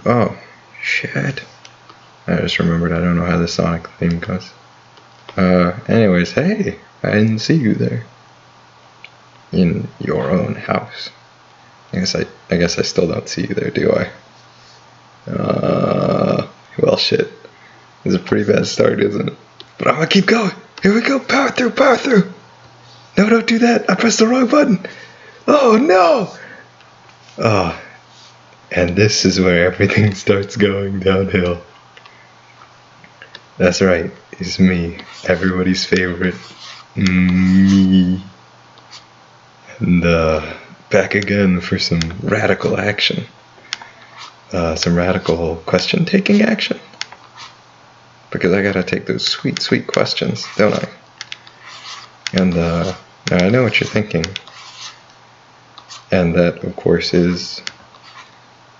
Oh, shit. I just remembered I don't know how the Sonic theme goes. Anyways, hey, I didn't see you there. In your own house. I guess I still don't see you there, do I? Well, shit. It's a pretty bad start, isn't it? But I'm gonna keep going. Here we go. Power through, power through. No, don't do that. I pressed the wrong button. Oh, no. Oh, and this is where everything starts going downhill. That's right. It's me. Everybody's favorite. Me. And, back again for some radical action. Some radical question-taking action. Because I gotta take those sweet, sweet questions, don't I? And now I know what you're thinking. And that, of course, is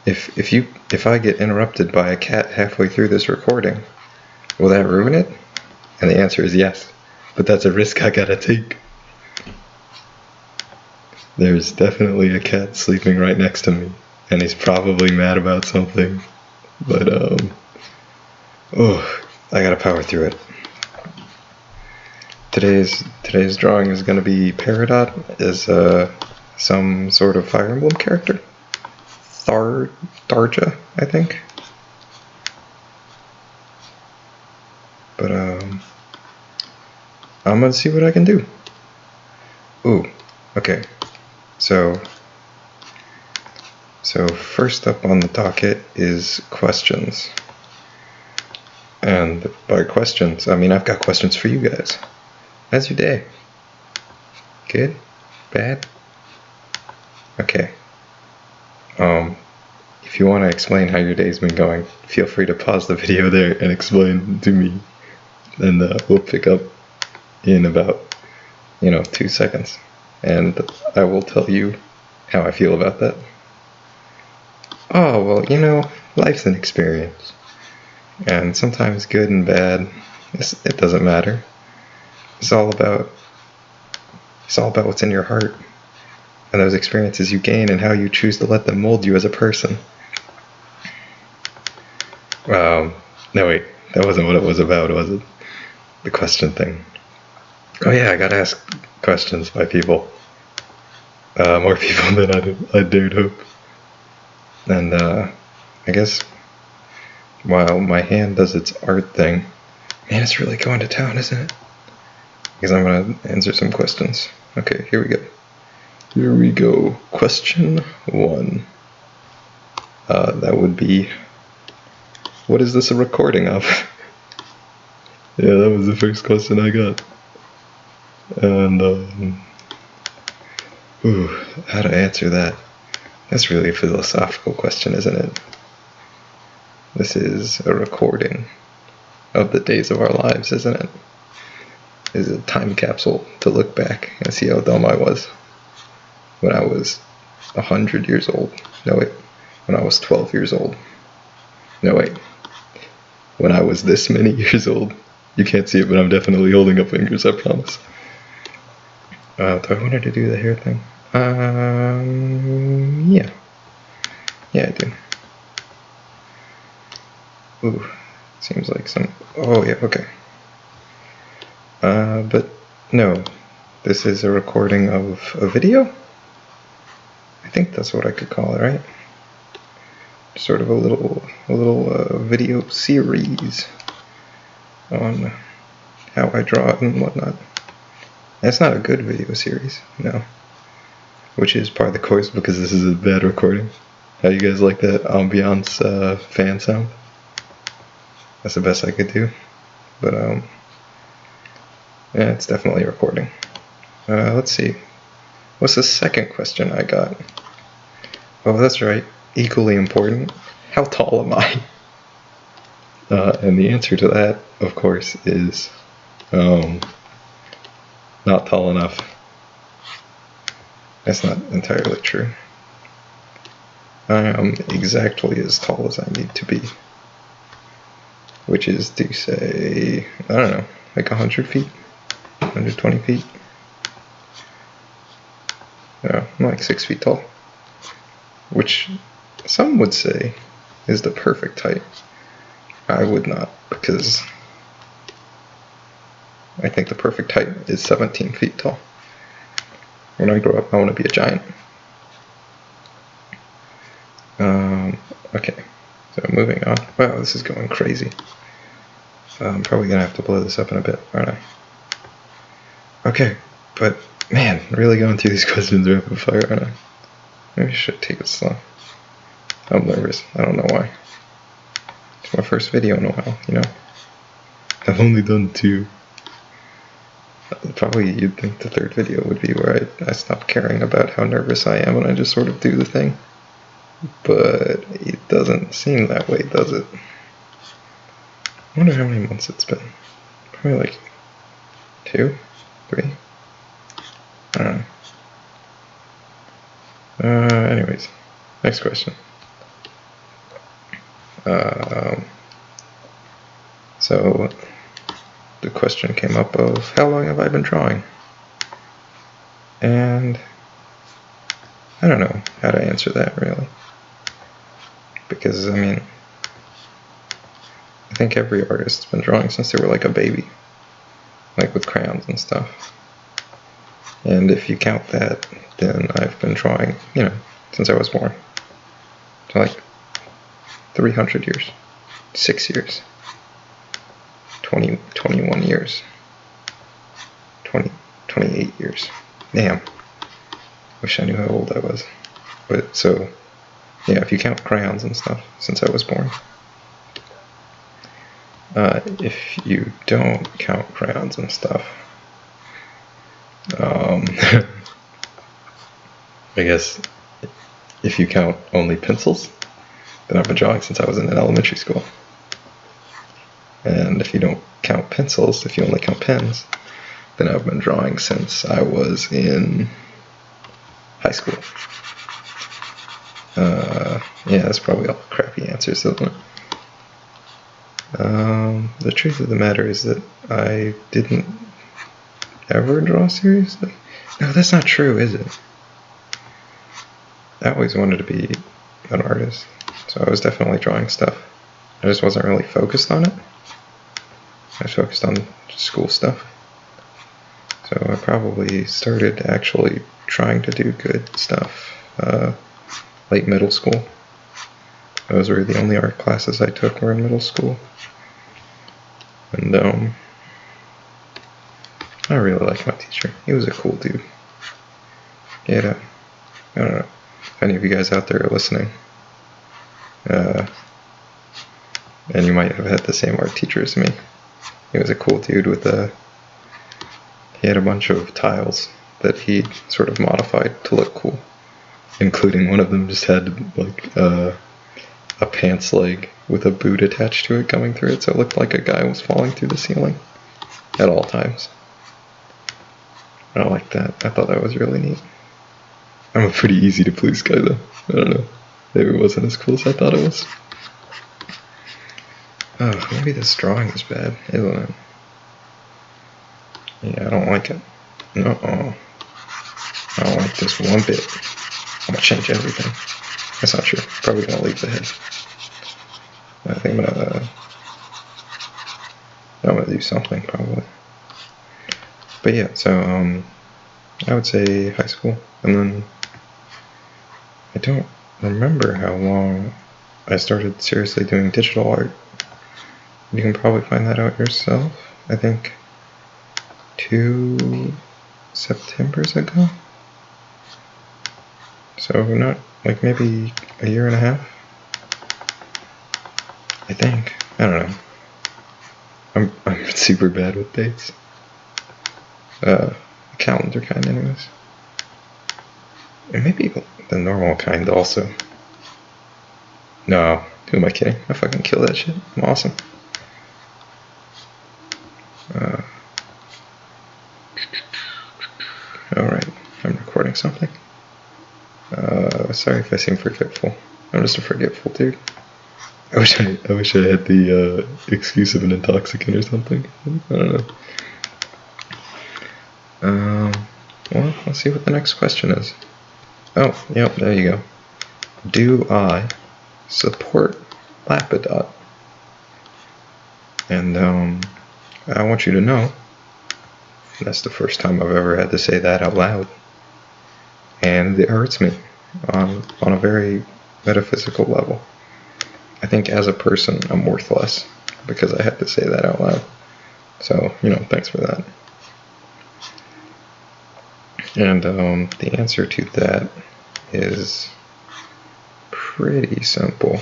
if I get interrupted by a cat halfway through this recording, will that ruin it? And the answer is yes. But that's a risk I gotta take. There's definitely a cat sleeping right next to me, and he's probably mad about something. But I gotta power through it. Today's drawing is gonna be Peridot as some sort of Fire Emblem character. Tharja, I think. But I'm gonna see what I can do. Ooh, okay. So first up on the docket is questions. And by questions, I mean I've got questions for you guys. How's your day? Good? Bad? Okay. If you want to explain how your day's been going, feel free to pause the video there and explain to me. And we'll pick up in about, 2 seconds. And I will tell you how I feel about that. Oh, well, life's an experience. And sometimes good and bad, it doesn't matter. It's all about what's in your heart. And those experiences you gain and how you choose to let them mold you as a person. No wait, that wasn't what it was about, was it? The question thing. Oh yeah, I gotta ask questions by people. More people than I dared hope. And I guess while my hand does its art thing, man, it's really going to town, isn't it? Because I'm gonna answer some questions. Okay, here we go. Here we go. Question 1. That would be, what is this a recording of? Yeah, that was the first question I got. And, how to answer that? That's really a philosophical question, isn't it? This is a recording of the days of our lives, isn't it? It's a time capsule to look back and see how dumb I was when I was 100 years old. No, wait. When I was 12 years old. No, wait. When I was this many years old. You can't see it, but I'm definitely holding up fingers, I promise. Do I want her to do the hair thing? Yeah. Yeah, I do. Ooh, seems like some... Oh, yeah, okay. But no. This is a recording of a video? I think that's what I could call it, right? Sort of a little video series on how I draw and whatnot. That's not a good video series, no. Which is part of the course because this is a bad recording. How you guys like that ambiance fan sound? That's the best I could do. But yeah, it's definitely a recording. Let's see. What's the second question I got? Oh, that's right. Equally important. How tall am I? And the answer to that, of course, is not tall enough. That's not entirely true. I am exactly as tall as I need to be. Which is to say, I don't know, like 100 feet? 120 feet? Yeah. I'm like 6 feet tall, which some would say is the perfect height. I would not, because I think the perfect height is 17 feet tall. When I grow up, I want to be a giant. Okay, so moving on. Wow, this is going crazy. I'm probably going to have to blow this up in a bit, aren't I? Okay, but man, really going through these questions rapid fire, aren't I? Maybe I should take it slow. I'm nervous. I don't know why. It's my first video in a while, you know? I've only done 2. Probably you'd think the 3rd video would be where I stop caring about how nervous I am and I just sort of do the thing. But it doesn't seem that way, does it? I wonder how many months it's been. Probably like 2, 3. I don't know. Anyways, next question. So the question came up of how long have I been drawing? And I don't know how to answer that really. Because, I mean, I think every artist's been drawing since they were like a baby. Like with crayons and stuff. And if you count that, then I've been drawing, you know, since I was born. So like 300 years. 6 years. 21 years. 28 years. Damn. Wish I knew how old I was. But so, yeah, if you count crayons and stuff, since I was born. If you don't count crayons and stuff, I guess if you count only pencils, then I've been drawing since I was in elementary school. And if you don't count pencils, if you only count pens, then I've been drawing since I was in high school. Yeah, that's probably all crappy answers, isn't it? The truth of the matter is that I didn't ever draw seriously. No, that's not true, is it? I always wanted to be an artist, so I was definitely drawing stuff. I just wasn't really focused on it. I was focused on school stuff. So I probably started actually trying to do good stuff late middle school. Those were the only art classes I took were in middle school. And I really liked my teacher. He was a cool dude. Yeah, I don't know if any of you guys out there are listening. And you might have had the same art teacher as me. He was a cool dude with he had a bunch of tiles that he sort of modified to look cool. Including one of them just had like a pants leg with a boot attached to it coming through it, so it looked like a guy was falling through the ceiling at all times. I liked that. I thought that was really neat. I'm a pretty easy to please guy though. I don't know. Maybe it wasn't as cool as I thought it was. Oh, maybe this drawing is bad, isn't it? Yeah, I don't like it. No, I don't like this one bit. I'm gonna change everything. That's not true. Probably gonna leave the head. I think I'm gonna do something probably. But yeah, so I would say high school, and then I don't remember how long I started seriously doing digital art. You can probably find that out yourself. I think 2 Septembers ago. So not like maybe a year and a half. I think. I don't know. I'm super bad with dates. Calendar kind anyways. And maybe the normal kind also. No, who am I kidding? I fucking kill that shit. I'm awesome. Alright, I'm recording something. Sorry if I seem forgetful. I'm just a forgetful dude. I wish I had the excuse of an intoxicant or something. I don't know. Well, let's see what the next question is. Oh, yep, there you go. Do I support Lapidot? And I want you to know that's the first time I've ever had to say that out loud. And it hurts me on a very metaphysical level. I think as a person, I'm worthless because I had to say that out loud. So, thanks for that. And the answer to that is pretty simple,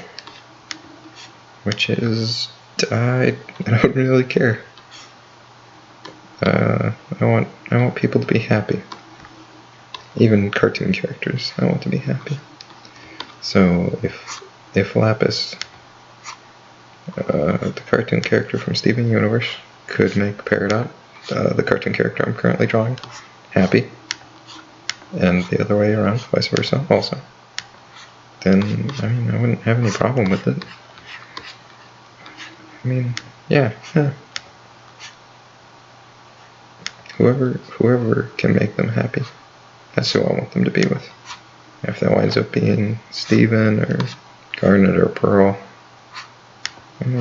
which is I don't really care. I want people to be happy. Even cartoon characters, I want to be happy. So if Lapis, the cartoon character from Steven Universe, could make Peridot, the cartoon character I'm currently drawing, happy, and the other way around, vice versa, also, then I wouldn't have any problem with it. Yeah. Whoever can make them happy, that's who I want them to be with. If that winds up being Steven or Garnet or Pearl,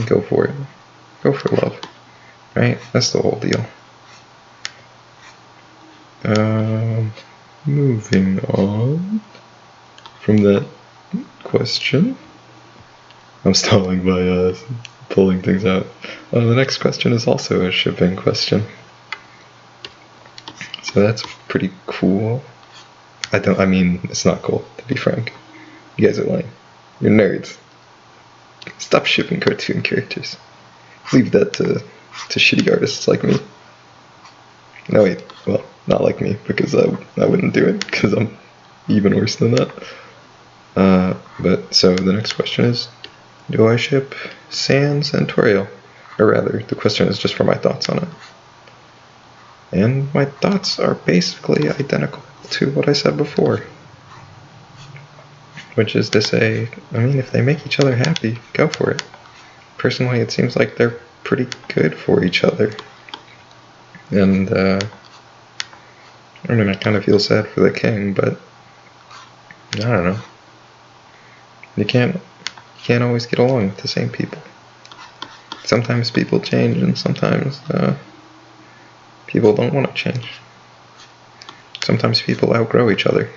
go for it. Go for love. Right? That's the whole deal. Moving on from that question. I'm stalling by pulling things out. The next question is also a shipping question. So that's pretty cool. It's not cool, to be frank. You guys are lame. You're nerds. Stop shipping cartoon characters. Leave that to shitty artists like me. No, wait. Well, not like me, because I wouldn't do it, because I'm even worse than that. But, so the next question is, do I ship Sans and Toriel? Or rather, the question is just for my thoughts on it. And my thoughts are basically identical to what I said before. Which is to say, if they make each other happy, go for it. Personally, it seems like they're pretty good for each other. And, I kind of feel sad for the king, but I don't know. You can't always get along with the same people. Sometimes people change, and sometimes people don't want to change. Sometimes people outgrow each other.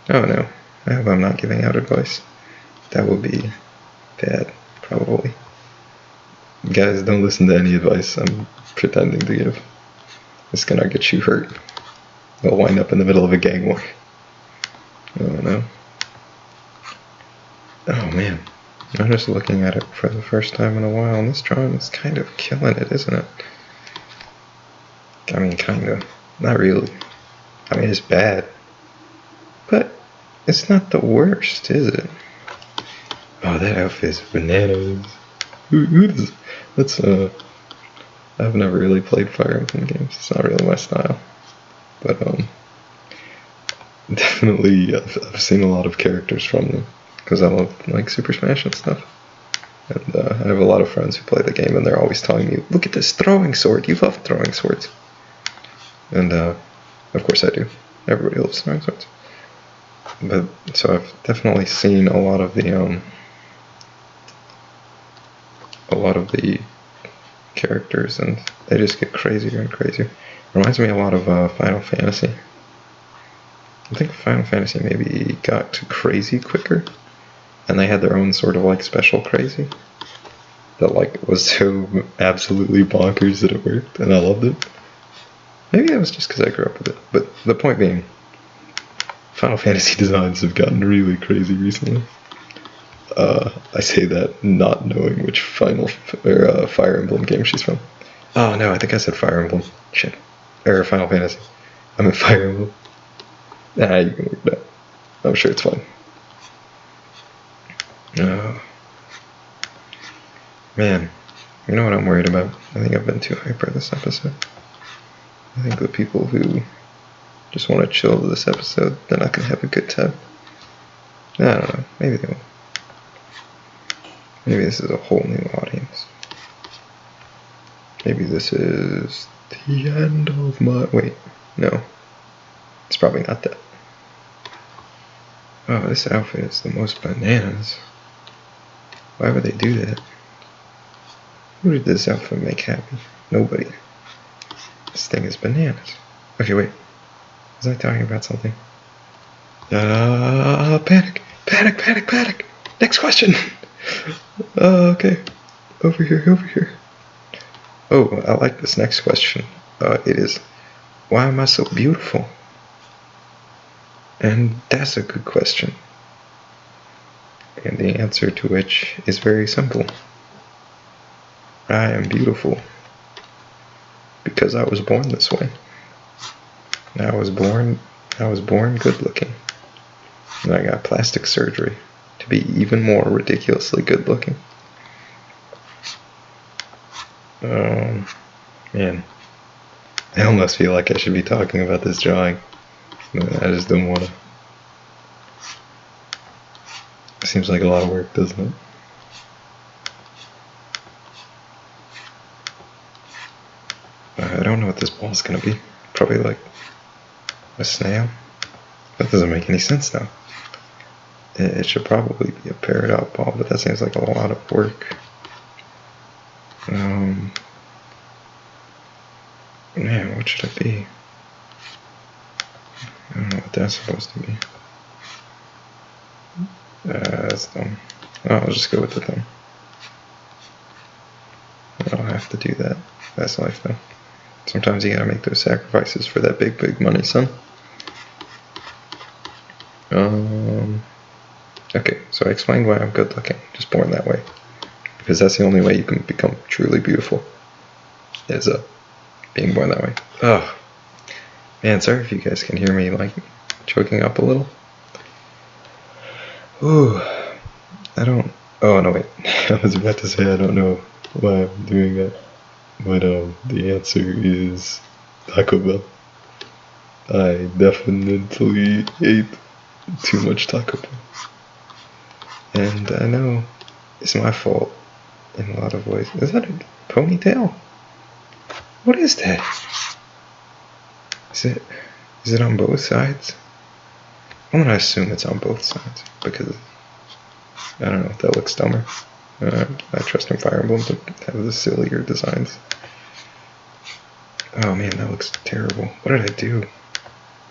Oh no, I hope I'm not giving out advice. That would be bad, probably. Guys, don't listen to any advice I'm pretending to give. It's gonna get you hurt. They'll wind up in the middle of a gang war. Oh no. Oh man. I'm just looking at it for the first time in a while, and this drawing is kind of killing it, isn't it? Kind of. Not really. It's bad. But it's not the worst, is it? Oh, that outfit's bananas. Who does... That's, I've never really played Fire Emblem games. It's not really my style. But, definitely, I've seen a lot of characters from them. Because I love, Super Smash and stuff. And, I have a lot of friends who play the game, and they're always telling me, look at this throwing sword, you love throwing swords. And, of course I do. Everybody loves throwing swords. But, so I've definitely seen a lot of the characters, and they just get crazier and crazier. Reminds me a lot of Final Fantasy. I think Final Fantasy maybe got to crazy quicker, and they had their own sort of special crazy that was so absolutely bonkers that it worked, and I loved it. Maybe that was just because I grew up with it, but the point being, Final Fantasy designs have gotten really crazy recently. I say that not knowing which Fire Emblem game she's from. Oh no, I think I said Fire Emblem. Shit. Or Final Fantasy. I meant Fire Emblem. Nah, you can work that. I'm sure it's fine. Man, you know what I'm worried about? I think I've been too hyper this episode. I think the people who just want to chill this episode, they're not going to have a good time. I don't know. Maybe they will. Maybe this is a whole new audience. Maybe this is the end of my... Wait, no. It's probably not that. Oh, this outfit is the most bananas. Why would they do that? Who did this outfit make happy? Nobody. This thing is bananas. Okay, wait. Was I talking about something? Panic! Panic, panic, panic! Next question! Okay. Over here, over here. Oh, I like this next question. It is, why am I so beautiful? And that's a good question. And the answer to which is very simple. I am beautiful because I was born this way. I was born good looking. And I got plastic surgery to be even more ridiculously good looking. Man. I almost feel like I should be talking about this drawing. I just don't want to. It seems like a lot of work, doesn't it? I don't know what this ball's gonna be. Probably like a snail. That doesn't make any sense now. It should probably be a Peridot ball, but that seems like a lot of work. Man, what should it be? I don't know what that's supposed to be. That's dumb. Oh, I'll just go with the thumb. I don't have to do that. That's life though. Sometimes you gotta make those sacrifices for that big, big money, son. Okay, so I explained why I'm good looking. Just born that way. Because that's the only way you can become truly beautiful. Is being born that way. Oh. Man, sorry if you guys can hear me, like, choking up a little. Ooh. I don't... Oh, no, wait. I was about to say I don't know why I'm doing that. But, the answer is Taco Bell. I definitely ate too much Taco Bell. And I know it's my fault in a lot of ways. Is that a ponytail? What is that? Is it on both sides? I'm gonna assume it's on both sides because I don't know, that looks dumber. I trust in Fire Emblem to have the sillier designs. Oh man, that looks terrible. What did I do?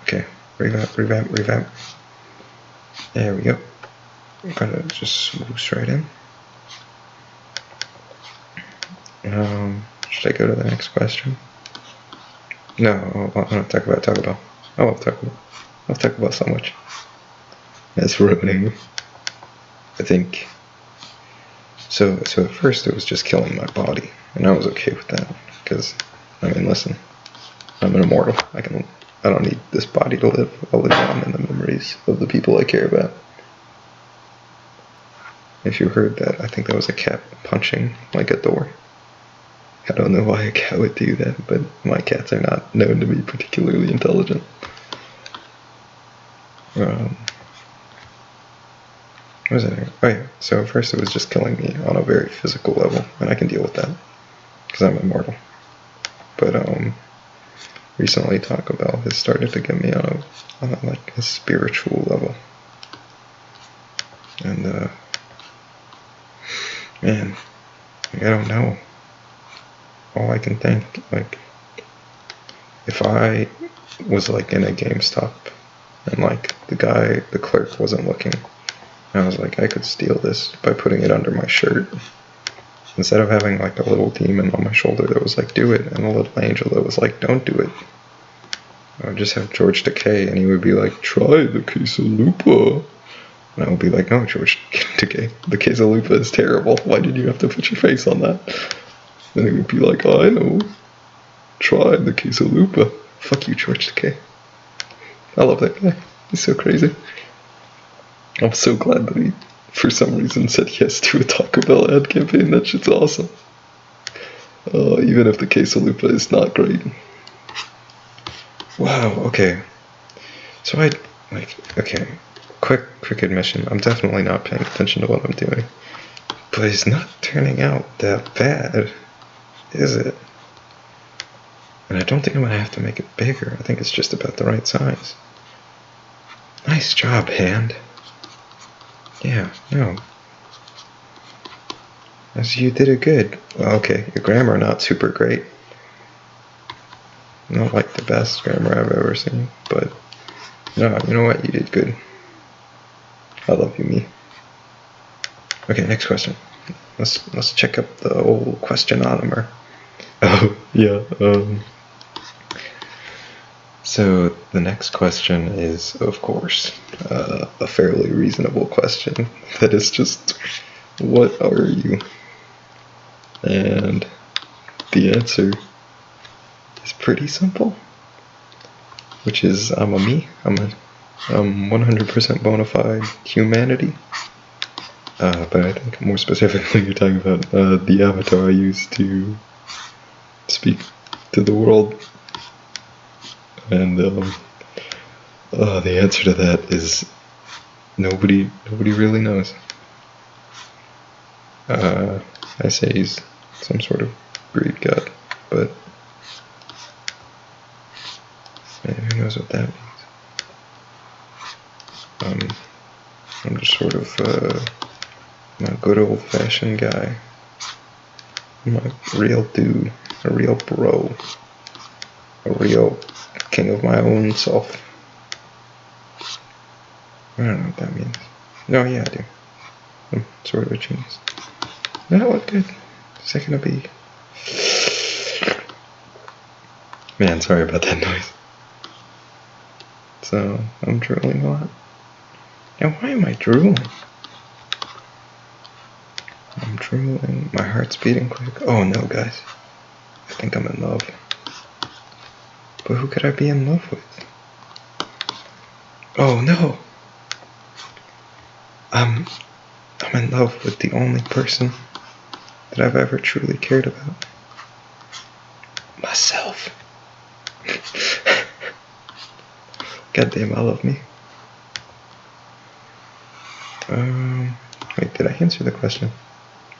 Okay, revamp. There we go. I'm gonna just swoosh right in. Should I go to the next question? No, I want to talk about Taco Bell. I love Taco Bell. I love Taco Bell so much. That's ruining. I think. So at first it was just killing my body, and I was okay with that because, I mean, listen, I'm an immortal. I don't need this body to live. I'll live on in the memories of the people I care about. If you heard that, I think that was a cat punching like a door. I don't know why a cat would do that, but my cats are not known to be particularly intelligent. What was it? Oh yeah, so at first it was just killing me on a very physical level, and I can deal with that, because I'm immortal. But recently Taco Bell has started to get me on like a spiritual level. And man, I don't know. All I can think, like, if I was like in a GameStop and like the clerk wasn't looking, I was like, I could steal this by putting it under my shirt. Instead of having like a little demon on my shoulder that was like, do it, and a little angel that was like, don't do it. I would just have George Takei, and he would be like, try the quesalupa. And I would be like, no, George Takei, the quesalupa is terrible. Why did you have to put your face on that? Then he would be like, oh, I know. Try the quesalupa. Fuck you, George Takei. I love that guy. He's so crazy. I'm so glad that he, for some reason, said yes to a Taco Bell ad campaign. That shit's awesome. Even if the quesalupa is not great. Wow, okay. So okay. Quick admission. I'm definitely not paying attention to what I'm doing. But it's not turning out that bad, is it? And I don't think I'm going to have to make it bigger. I think it's just about the right size. Nice job, hand. Yeah, no. As you did it good. Well, okay, your grammar not super great. Not like the best grammar I've ever seen, but no, you know what? You did good. I love you, me. Okay, next question. Let's check up the old questionometer. Oh yeah. So the next question is, of course, a fairly reasonable question. That is just, what are you? And the answer is pretty simple, which is I'm a me. I'm 100% bona fide humanity. But I think more specifically you're talking about the avatar I use to speak to the world. And the answer to that is nobody really knows. I say he's some sort of Greek god, but who knows what that means. I'm just sort of a good old-fashioned guy. I'm a real dude, a real bro, a real king of my own self. I don't know what that means. No, yeah, I do. I'm sort of a genius. No, what good? Is that gonna be? Man, sorry about that noise. So, I'm drooling a lot. Now, why am I drooling? I'm drooling. My heart's beating quick. Oh no, guys. I think I'm in love. But who could I be in love with? Oh no! I'm in love with the only person that I've ever truly cared about. Myself. Goddamn, I love me. Wait, did I answer the question?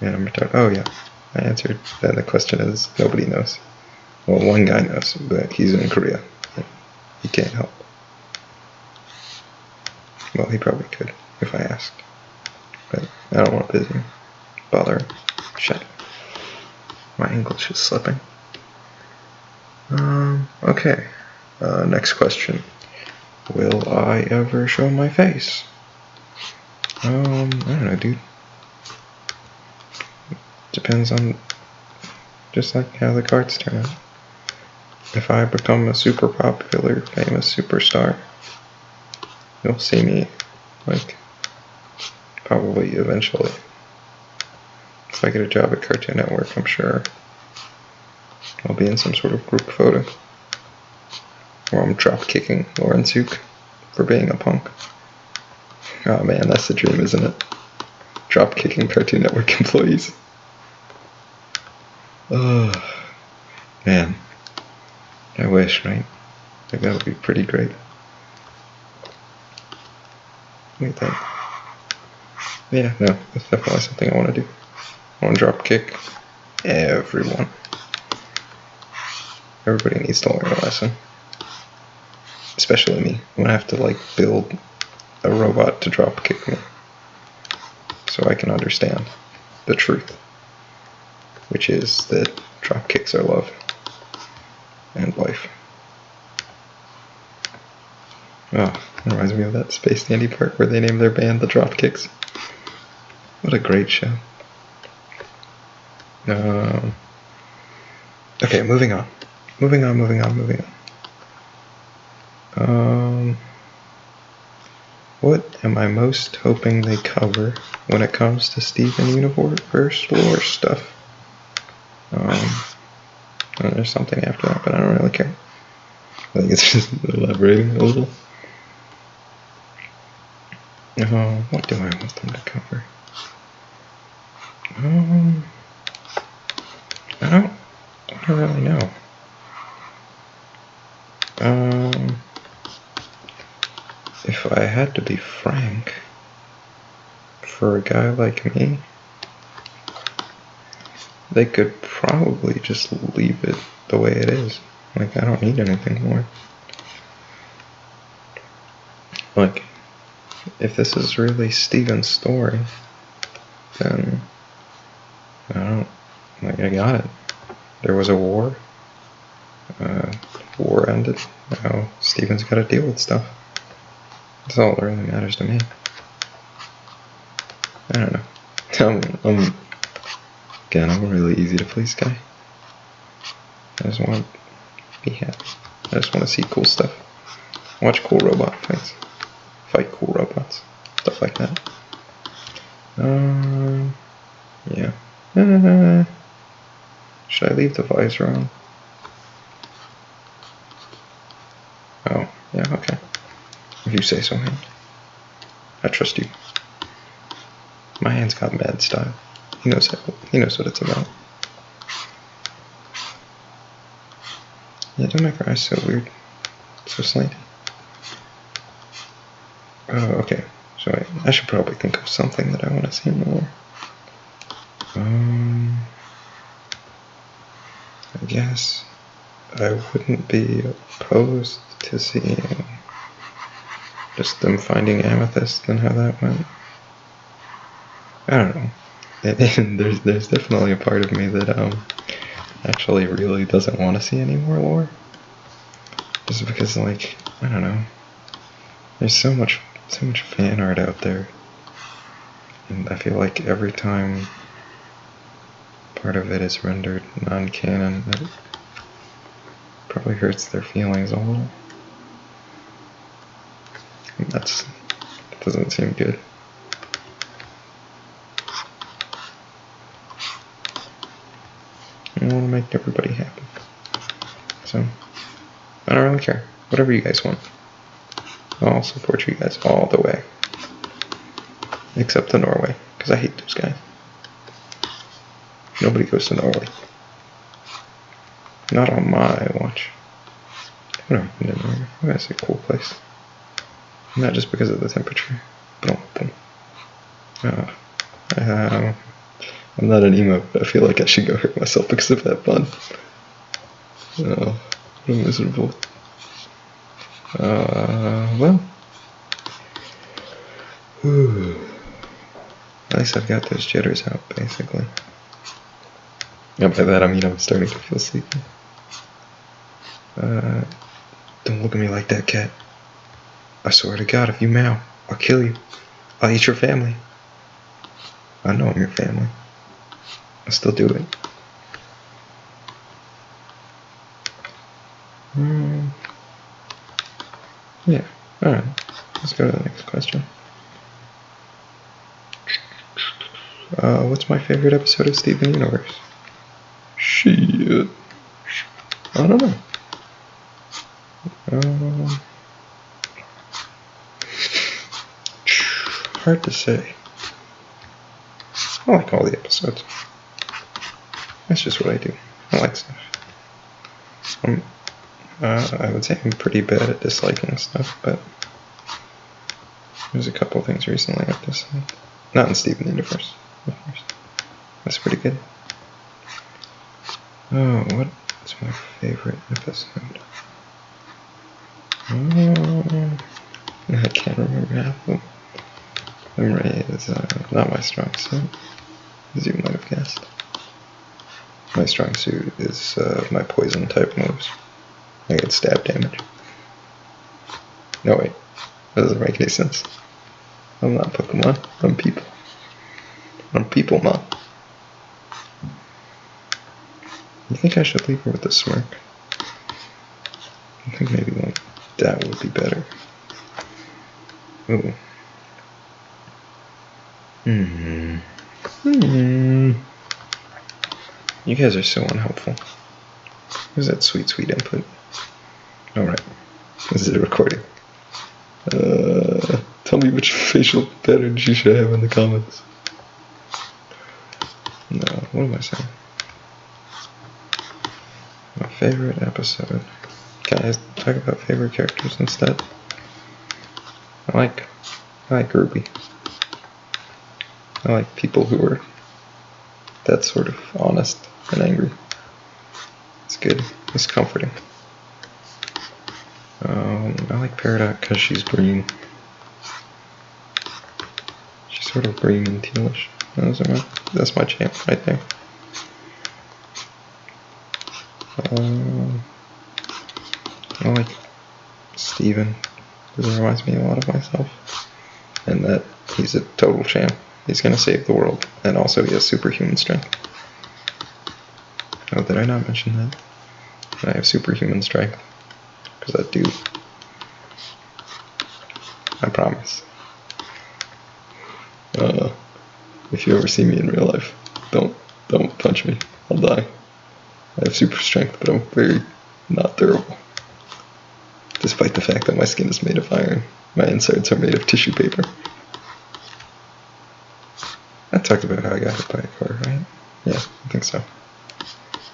Yeah, I'm retarded. Oh yeah, I answered. Then the question is, nobody knows. Well, one guy knows, but he's in Korea. He can't help. Well, he probably could, if I asked. But I don't want to bother him. Shit. My English is slipping. Okay. Next question. Will I ever show my face? I don't know, dude. Depends on just like how the cards turn out. If I become a super popular, famous superstar, you'll see me, like, probably eventually. If I get a job at Cartoon Network, I'm sure I'll be in some sort of group photo where I'm drop kicking Lauren Suk for being a punk. Oh man, that's the dream, isn't it? Drop kicking Cartoon Network employees. Oh man, I wish, right? Like, that would be pretty great. Look at that. Yeah, no, that's definitely something I want to do. I want to drop kick everyone. Everybody needs to learn a lesson. Especially me. I'm gonna have to, like, build a robot to drop kick me. So I can understand the truth. Which is that drop kicks are love. And life. Oh, it reminds me of that Space Dandy part where they named their band the Dropkicks. What a great show. Okay, moving on. Moving on. What am I most hoping they cover when it comes to Steven Universe lore stuff? There's something after that, but I don't really care. I think it's just elaborating a little. What do I want them to cover? I don't really know. If I had to be frank, for a guy like me, they could probably just leave it the way it is. Like, I don't need anything more. Like, if this is really Steven's story, then I don't, like, I got it. There was a war. War ended. Now Steven's got to deal with stuff. That's all that really matters to me. I don't know. Again, I'm a really easy to please guy. I just want to be happy. I just want to see cool stuff. Watch cool robot fights. Fight cool robots. Stuff like that. Yeah. Should I leave the visor on? Oh, yeah, okay. If you say so, hand. I trust you. My hand's got mad style. He knows what it's about. Yeah, don't make your eyes so weird. So slanty. Oh, okay. So I should probably think of something that I want to see more. I guess I wouldn't be opposed to seeing just them finding amethyst and how that went. I don't know. And there's definitely a part of me that actually really doesn't want to see any more lore. Just because, like, I don't know. There's so much fan art out there, and I feel like every time part of it is rendered non-canon, it probably hurts their feelings a little. And that doesn't seem good. I want to make everybody happy. So, I don't really care. Whatever you guys want. I'll support you guys all the way. Except to Norway, because I hate those guys. Nobody goes to Norway. Not on my watch. Whatever, Norway. That's a cool place. Not just because of the temperature. Boom, boom. I'm not an emo, but I feel like I should go hurt myself because of that bun. Oh, what a miserable. Well. At least I've got those jitters out, basically. And by that I mean I'm starting to feel sleepy. Don't look at me like that, cat. I swear to God, if you meow, I'll kill you. I'll eat your family. I know I'm your family. I'll still do it. Yeah, alright. Let's go to the next question. What's my favorite episode of Steven Universe? Shit. I don't know. Hard to say. I like all the episodes. That's just what I do. I like stuff. I would say I'm pretty bad at disliking stuff, but there's a couple things recently I've disliked. Not in Steven Universe, of course. That's pretty good. Oh, what's my favorite episode? I can't remember half of them. Memory is not my strong suit, as you might have guessed. My strong suit is my poison type moves. I get stab damage. No, wait. That doesn't make any sense. I'm not Pokemon. I'm people. I'm people-mon. You think I should leave her with a smirk? I think maybe like that would be better. Ooh. You guys are so unhelpful. Where's that sweet, sweet input? Alright. This is a recording. Tell me which facial patterns you should have in the comments. No, what am I saying? My favorite episode. Can I talk about favorite characters instead? I like Ruby. I like people who are that sort of honest and angry. It's good. It's comforting. I like Peridot because she's green. sort of green and tealish. That's my champ right there. I like Steven, because he reminds me a lot of myself. And that he's a total champ. He's gonna save the world. And also he has superhuman strength. Oh, did I not mention that? I have superhuman strength. Because I do. I promise. If you ever see me in real life, don't punch me. I'll die. I have super strength, but I'm very not durable. Despite the fact that my skin is made of iron, my insides are made of tissue paper. I talked about how I got hit by a car, right? Yeah, I think so.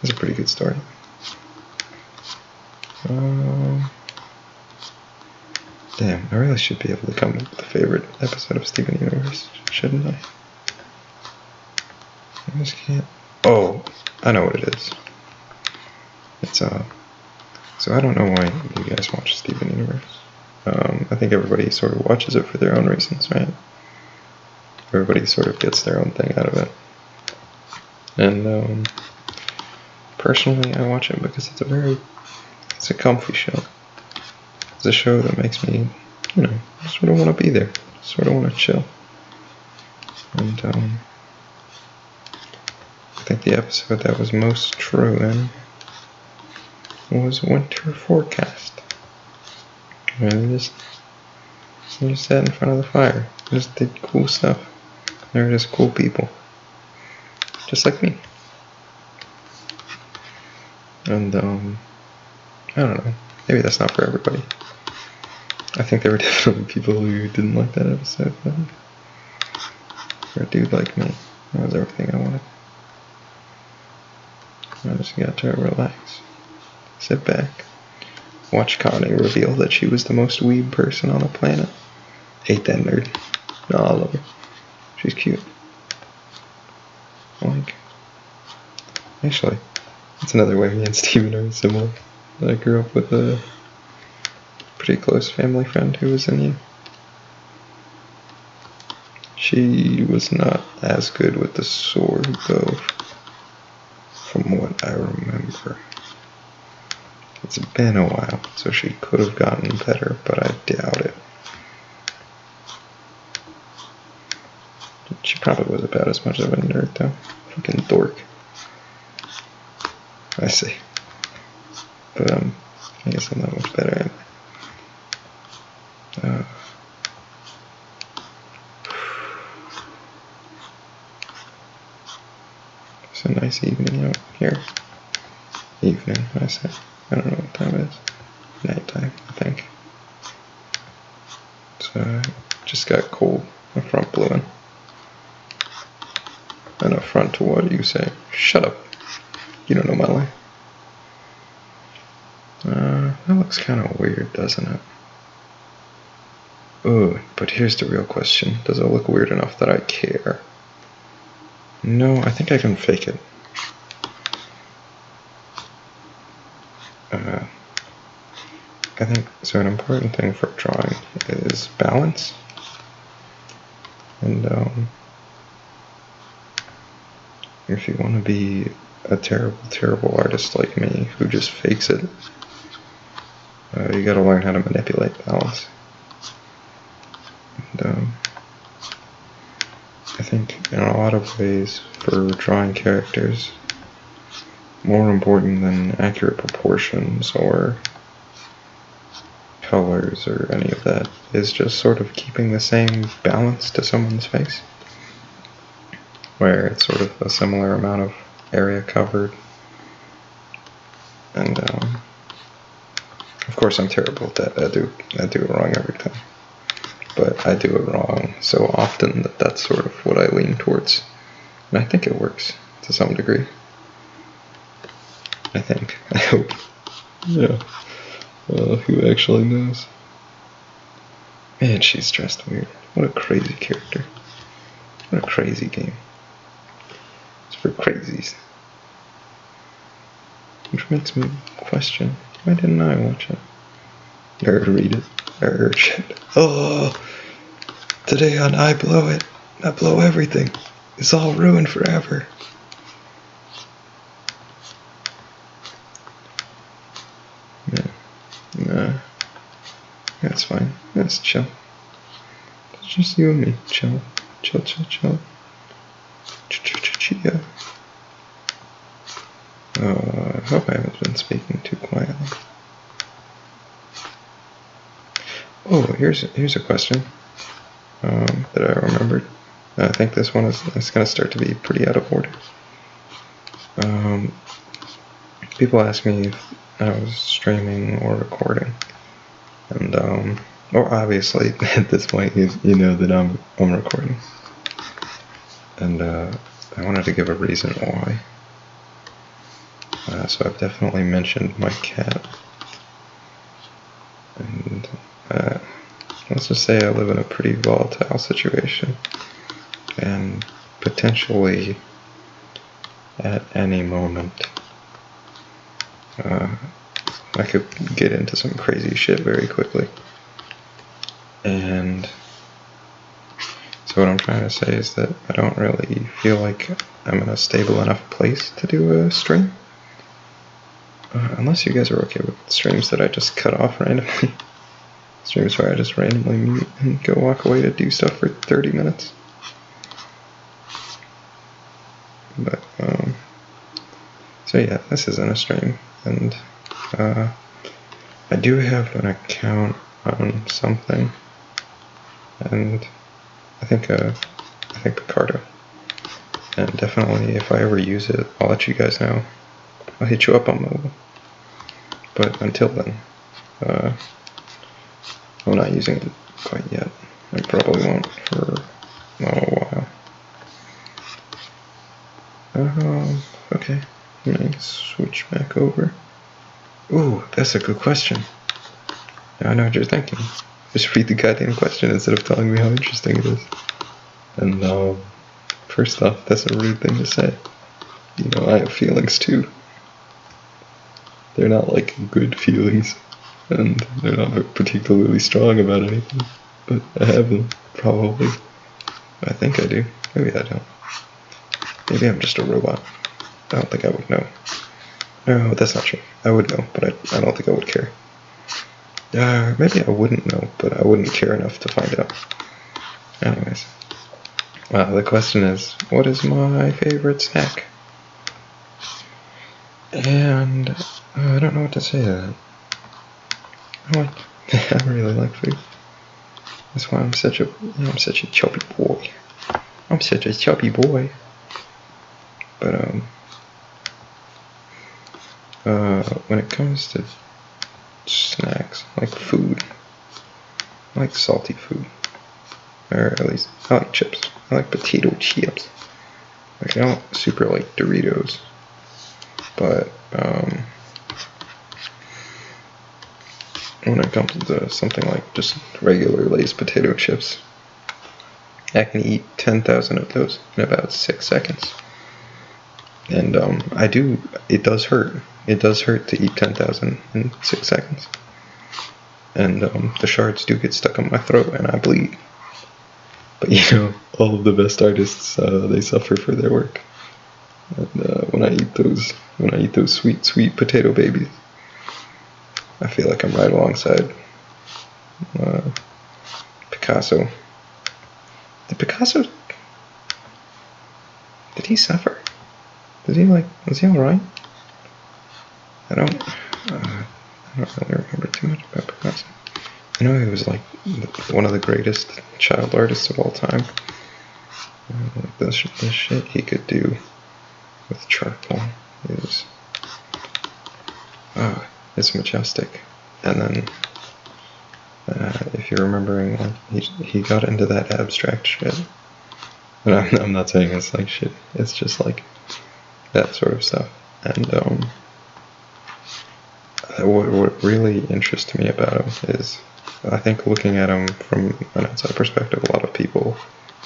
It's a pretty good story. Damn, I really should be able to come up with a favorite episode of Steven Universe, shouldn't I? I just can't. Oh, I know what it is. It's so I don't know why you guys watch Steven Universe. I think everybody sort of watches it for their own reasons, right? Everybody sort of gets their own thing out of it. And personally, I watch it because it's a comfy show. It's a show that makes me, sort of want to be there. Sort of want to chill. And I think the episode that was most true in was Winter Forecast. And they just sat in front of the fire. They just did cool stuff. They were just cool people. Just like me. And I don't know. Maybe that's not for everybody. I think there were definitely people who didn't like that episode, but for a dude like me, that was everything I wanted. I just got to relax, sit back, watch Connie reveal that she was the most weeb person on the planet. Hate that nerd. No, I love her. She's cute. Actually, that's another way me and Steven are similar. I grew up with a pretty close family friend who was Indian. She was not as good with the sword, though, from what I remember. It's been a while, so she could have gotten better, but I doubt it. She probably was about as much of a nerd, though. Fucking dork. I see. But, I guess I'm not much better at It's a nice evening out here. Evening, I say. I don't know what time it is. Nighttime, I think. So, just got cold. My front blew in. And a front to what do you say? Shut up. You don't know my life. That looks kind of weird, doesn't it? Ugh, but here's the real question. Does it look weird enough that I care? No, I think I can fake it. I think, so an important thing for drawing is balance. And, if you want to be a terrible, terrible artist like me who just fakes it, you gotta learn how to manipulate balance. And, I think in a lot of ways for drawing characters, more important than accurate proportions or colors or any of that is just sort of keeping the same balance to someone's face, where it's sort of a similar amount of area covered. And of course I'm terrible at that. I do it wrong every time, but I do it wrong so often that that's sort of what I lean towards, and I think it works to some degree. I think. I hope. Yeah. Who actually knows? Man, she's dressed weird. What a crazy character. What a crazy game. It's for crazies. Which makes me question, why didn't I watch it? Or read it? Or shit. Oh! Today on I Blow It, I blow everything. It's all ruined forever. Nah. That's fine. That's chill. It's just you and me. Chill. Chill, chill, chill. Chill. I hope I haven't been speaking too quietly. Oh, here's a question that I remembered. I think this one is going to start to be pretty out of order. People ask me if I was streaming or recording, and well, obviously at this point you know that I'm recording, and I wanted to give a reason why. So I've definitely mentioned my cat, and let's just say I live in a pretty volatile situation, and potentially at any moment I could get into some crazy shit very quickly. And so what I'm trying to say is that I don't really feel like I'm in a stable enough place to do a stream. Unless you guys are okay with streams that I just cut off randomly. Streams where I just randomly mute and go walk away to do stuff for 30 minutes. But, so yeah, this isn't a stream, and I do have an account on something, and I think Peridot, and definitely if I ever use it, I'll let you guys know. I'll hit you up on mobile, but until then, I'm not using it quite yet. I probably won't for a while. Okay, let me switch back over. Ooh, that's a good question. Now I know what you're thinking. Just read the goddamn question instead of telling me how interesting it is. And, first off, that's a rude thing to say. You know, I have feelings too. They're not like good feelings, and they're not particularly strong about anything, but I have them, probably. I think I do. Maybe I don't. Maybe I'm just a robot. I don't think I would know. No, that's not true. I would know, but I don't think I would care. Maybe I wouldn't know, but I wouldn't care enough to find out. Anyways. The question is, what is my favorite snack? And I don't know what to say to that. I really like food. That's why I'm such a chubby boy. I'm such a chubby boy. But when it comes to snacks, like food, I like salty food, or at least I like chips. I like potato chips. Like I don't super like Doritos, but when it comes to something like just regular Lay's potato chips, I can eat 10,000 of those in about 6 seconds. And it does hurt. It does hurt to eat 10,000 in 6 seconds. And the shards do get stuck in my throat and I bleed. But you know, all of the best artists, they suffer for their work. And when I eat those sweet, sweet potato babies, I feel like I'm right alongside Picasso. Did he suffer? Was he alright? I don't really remember too much about Picasso. I know he was like one of the greatest child artists of all time. The shit he could do with charcoal is it's majestic. And then if you're remembering, he got into that abstract shit. And I'm not saying it's like shit. It's just like that sort of stuff. And what really interests me about him is, I think looking at him from an outside perspective, a lot of people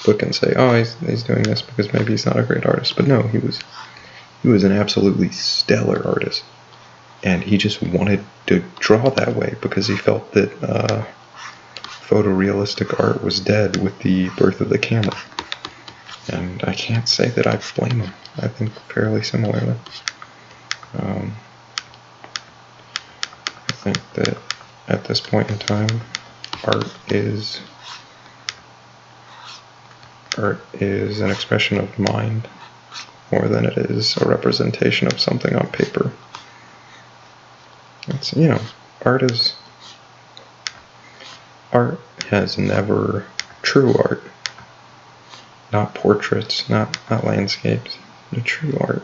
look and say, oh, he's doing this because maybe he's not a great artist. But no, he was an absolutely stellar artist. And he just wanted to draw that way because he felt that photorealistic art was dead with the birth of the camera. And I can't say that I blame them. I think fairly similarly. I think that at this point in time, art is an expression of mind more than it is a representation of something on paper. It's, art has never, true art, not portraits, not landscapes, but true art,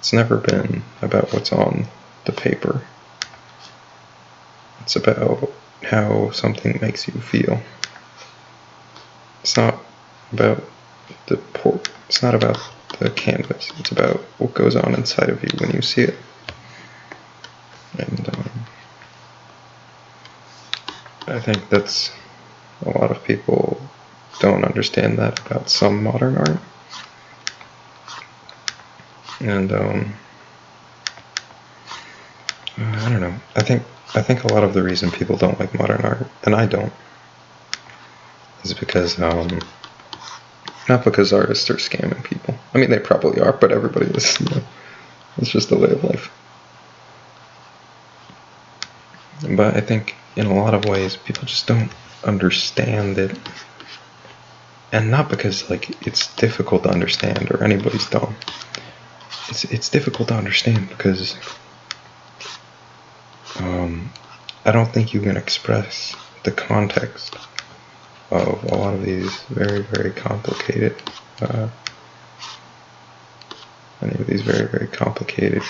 it's never been about what's on the paper. It's about how something makes you feel. It's not about it's not about the canvas. It's about what goes on inside of you when you see it. And I think that's a lot of people don't understand that about some modern art. And I don't know. I think a lot of the reason people don't like modern art, and I don't, is because not because artists are scamming people. I mean, they probably are, but everybody is. It's just the way of life. But I think in a lot of ways, people just don't understand it. And not because, like, it's difficult to understand or anybody's dumb. It's difficult to understand because I don't think you can express the context of a lot of these very, very complicated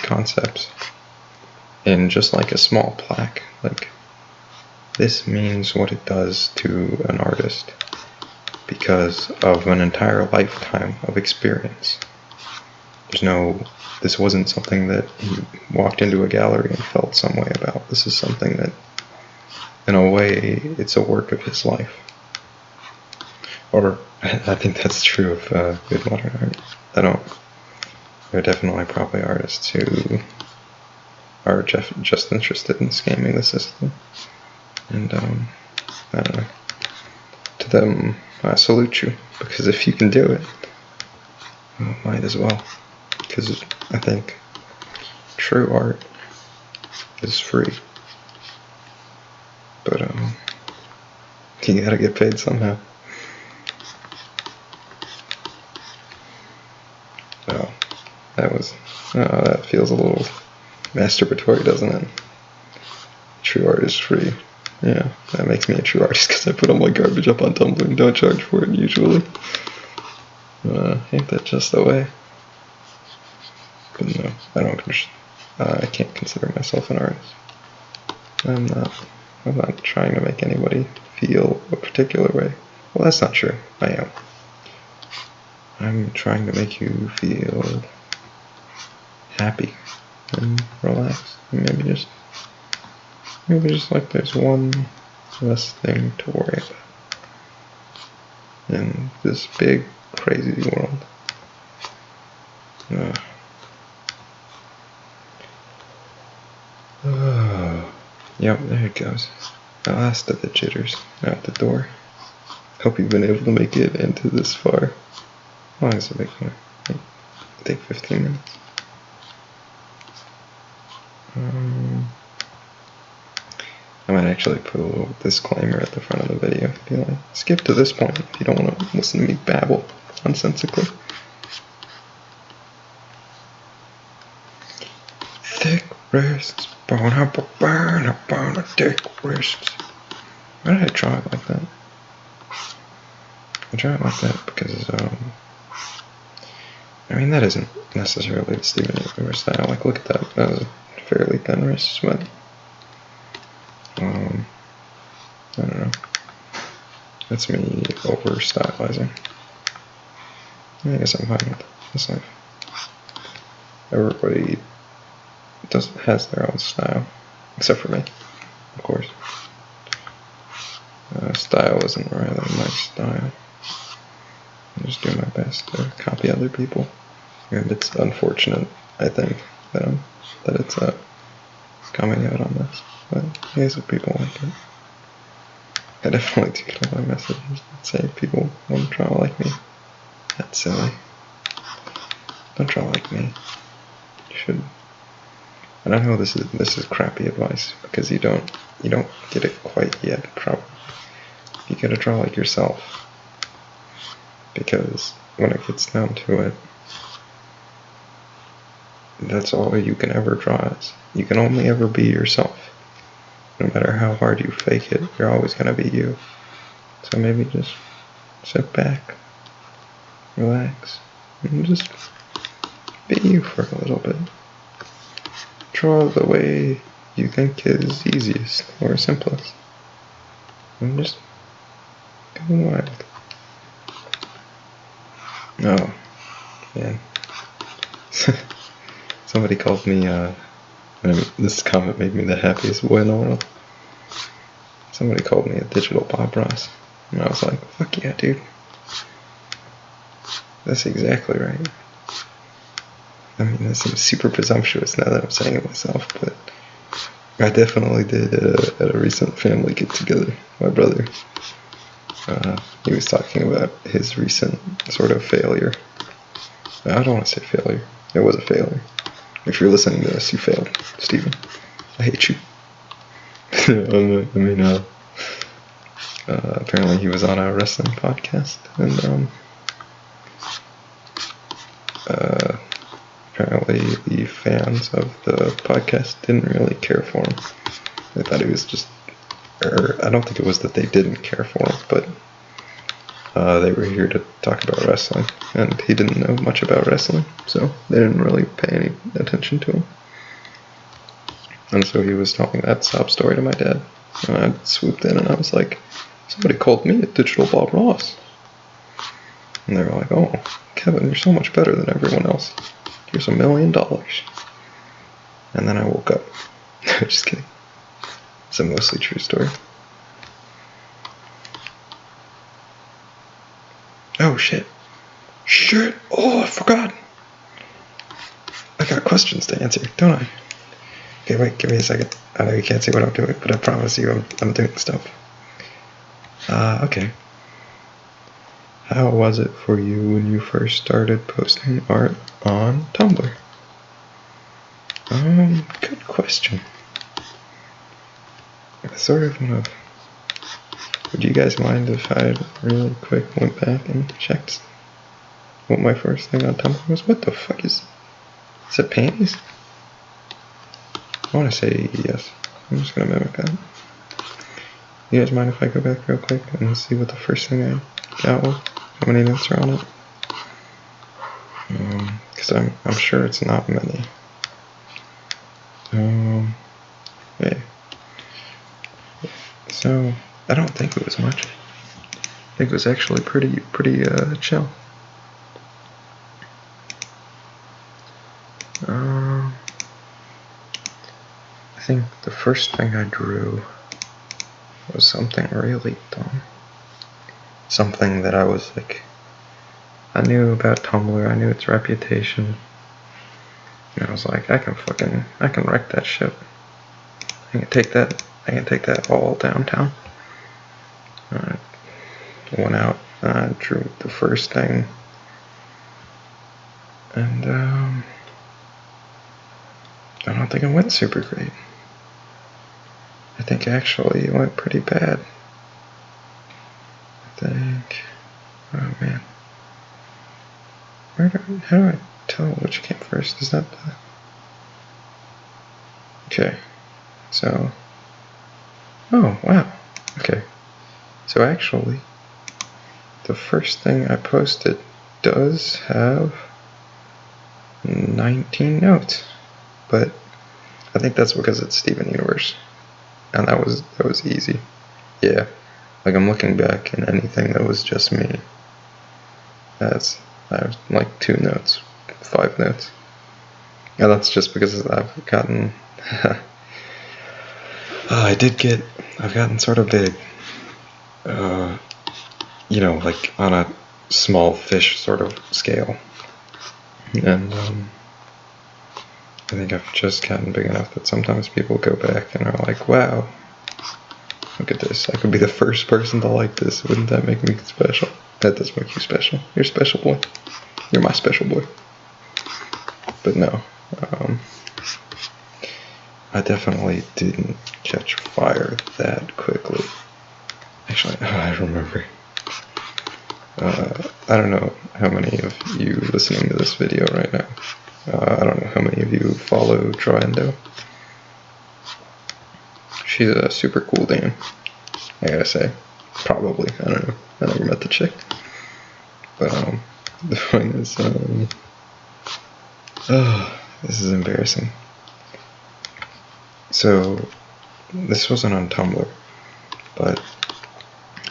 concepts in just like a small plaque. Like, this means what it does to an artist because of an entire lifetime of experience. This wasn't something that he walked into a gallery and felt some way about. This is something that, in a way, it's a work of his life. Or, I think that's true of good modern art. There are definitely probably artists who are just interested in scamming the system. And, I don't know. To them, I salute you, because if you can do it, well, might as well. Because I think true art is free. But, you gotta get paid somehow. Oh, that feels a little masturbatory, doesn't it? True art is free. Yeah, that makes me a true artist because I put all my garbage up on Tumblr and don't charge for it usually. Ain't that just the way? But no, I can't consider myself an artist. I'm not trying to make anybody feel a particular way. Well, that's not true. I am. I'm trying to make you feel happy and relaxed. And maybe just like there's one less thing to worry about in this big, crazy world. Yep, there it goes. The last of the jitters out the door. Hope you've been able to make it into this far. How long is a big one? I think 15 minutes. I might actually put a little disclaimer at the front of the video. Be like, skip to this point if you don't want to listen to me babble nonsensically. Thick wrists, burn up a thick wrists. Why did I draw it like that? I draw it like that because, I mean, that isn't necessarily the Stephen Universe style. Like, look at that. That was a fairly thin wrist, but, I don't know. That's me over-stylizing. I guess I'm fine with this life. Everybody has their own style, except for me, of course. Style isn't really my style. I just do my best to copy other people, and it's unfortunate, I think, that it's coming out on this. But I guess if people like it, I definitely do get a lot of messages that say people want to draw like me. That's silly. Don't draw like me. You should. And I know this is crappy advice because you don't get it quite yet, probably. You gotta draw like yourself. Because when it gets down to it, that's all you can ever draw as. You can only ever be yourself. No matter how hard you fake it, you're always gonna be you. So maybe just sit back, relax, and just be you for a little bit. Draw the way you think is easiest or simplest. And just go wild. Oh, man. Somebody called me, this comment made me the happiest boy in the world. Somebody called me a digital Bob Ross. And I was like, fuck yeah, dude. That's exactly right. I mean, that seems super presumptuous now that I'm saying it myself, but I definitely did at a recent family get-together. My brother, he was talking about his recent sort of failure. I don't want to say failure. It was a failure. If you're listening to this, you failed, Steven. I hate you. Apparently he was on a wrestling podcast, and apparently the fans of the podcast didn't really care for him. They thought he was just, or I don't think it was that they didn't care for him, but they were here to talk about wrestling, and he didn't know much about wrestling, so they didn't really pay any attention to him. And so he was telling that sob story to my dad, and I swooped in and I was like, somebody called me a digital Bob Ross. And they were like, oh, Kevin, you're so much better than everyone else. Here's $1 million. And then I woke up. Just kidding. It's a mostly true story. Oh, shit. Shit. Oh, I forgot. I got questions to answer, don't I? Okay, wait, give me a second. I know you can't see what I'm doing, but I promise you I'm doing stuff. Okay. How was it for you when you first started posting art on Tumblr? Good question. I sort of want to... Would you guys mind if I really quick went back and checked what my first thing on Tumblr was? What the fuck is it panties? I want to say yes. I'm just going to mimic that. You guys mind if I go back real quick and see what the first thing I got was? How many notes are on it? Because I'm sure it's not many. Yeah. So I don't think it was much. I think it was actually pretty chill. I think the first thing I drew was something really dumb. Something that I was like, I knew about Tumblr, I knew its reputation, and I was like, I can wreck that shit. I can take that all downtown. I went out, drew the first thing, and I don't think it went super great. I think actually it went pretty bad. Oh man. How do I tell which came first? Is that the... Okay. So... Oh, wow. Okay. So actually, the first thing I posted does have 19 notes. But I think that's because it's Steven Universe. And that was easy. Yeah. Like, I'm looking back, and anything that was just me, I have like 2 notes, 5 notes. And that's just because I've gotten, I've gotten sort of big, like on a small fish sort of scale. And I think I've just gotten big enough that sometimes people go back and are like, wow, look at this, I could be the first person to like this, wouldn't that make me special? that does make you special. You're a special boy. You're my special boy. But no, I definitely didn't catch fire that quickly. Actually, I remember. I don't know how many of you listening to this video right now. I don't know how many of you follow Troendo. She's a super cool dame, I gotta say. Probably. I don't know. I never met the chick. But, the point is, this is embarrassing. So, this wasn't on Tumblr, but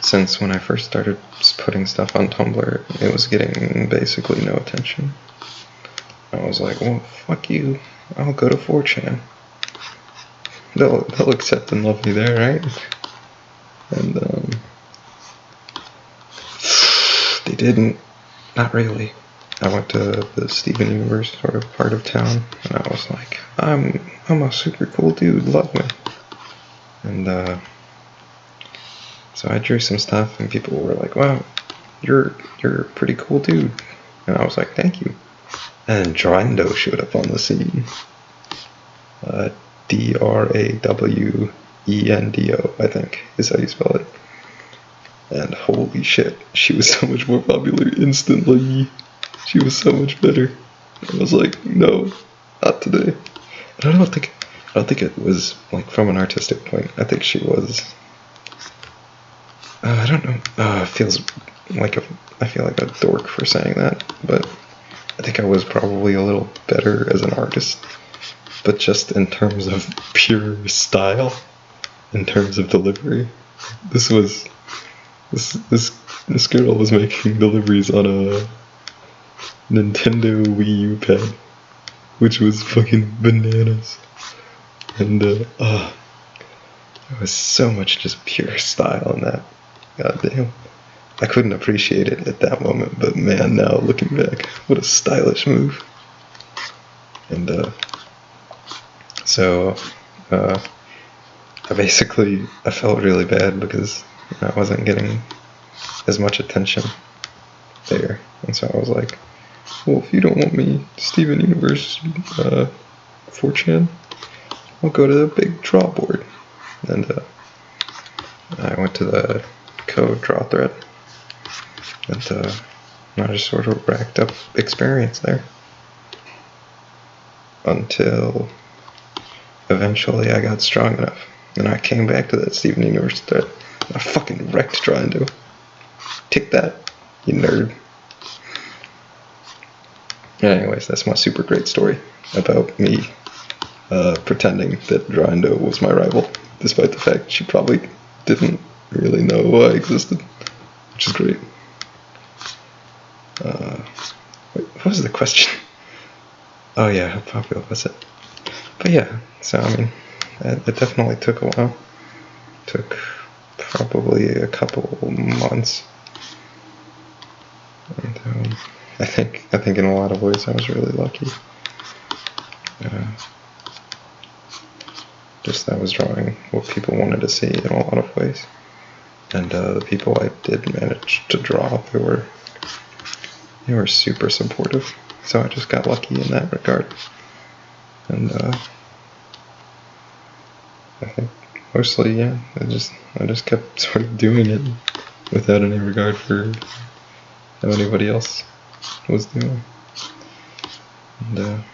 since when I first started putting stuff on Tumblr, it was getting basically no attention. I was like, well, fuck you. I'll go to 4chan. They'll accept and love me there, right? And, they didn't. Not really. I went to the Steven Universe sort of part of town, and I was like, I'm a super cool dude, love me. And, so I drew some stuff, and people were like, wow, you're a pretty cool dude. And I was like, thank you. And then Troendo showed up on the scene. Drawendo, I think, is how you spell it. And holy shit, she was so much more popular instantly. She was so much better. I was like, no, not today. And I don't think it was like from an artistic point. I think she was. I don't know. It feels like I feel like a dork for saying that, but I think I was probably a little better as an artist. But just in terms of pure style, in terms of delivery, this girl was making deliveries on a Nintendo Wii U pad, which was fucking bananas. And there was so much just pure style in that. Goddamn. I couldn't appreciate it at that moment, but man, now looking back, what a stylish move. And so I felt really bad because I wasn't getting as much attention there. And so I was like, well, if you don't want me, Steven Universe, 4chan, I'll go to the big draw board. And I went to the code draw thread. And I just sort of racked up experience there. Until eventually I got strong enough. And I came back to that Steven Universe thread. I fucking wrecked Troendo. Take that, you nerd. Anyways, that's my super great story about me pretending that Troendo was my rival, despite the fact she probably didn't really know I existed, which is great. Wait, what was the question? Oh yeah, how popular was it? But yeah, so I mean, it definitely took a while. Took probably a couple months. And I think in a lot of ways I was really lucky. Just I was drawing what people wanted to see in a lot of ways. And the people I did manage to draw, they were super supportive. So I just got lucky in that regard. And I think mostly, yeah, I just kept sort of doing it without any regard for how anybody else was doing. And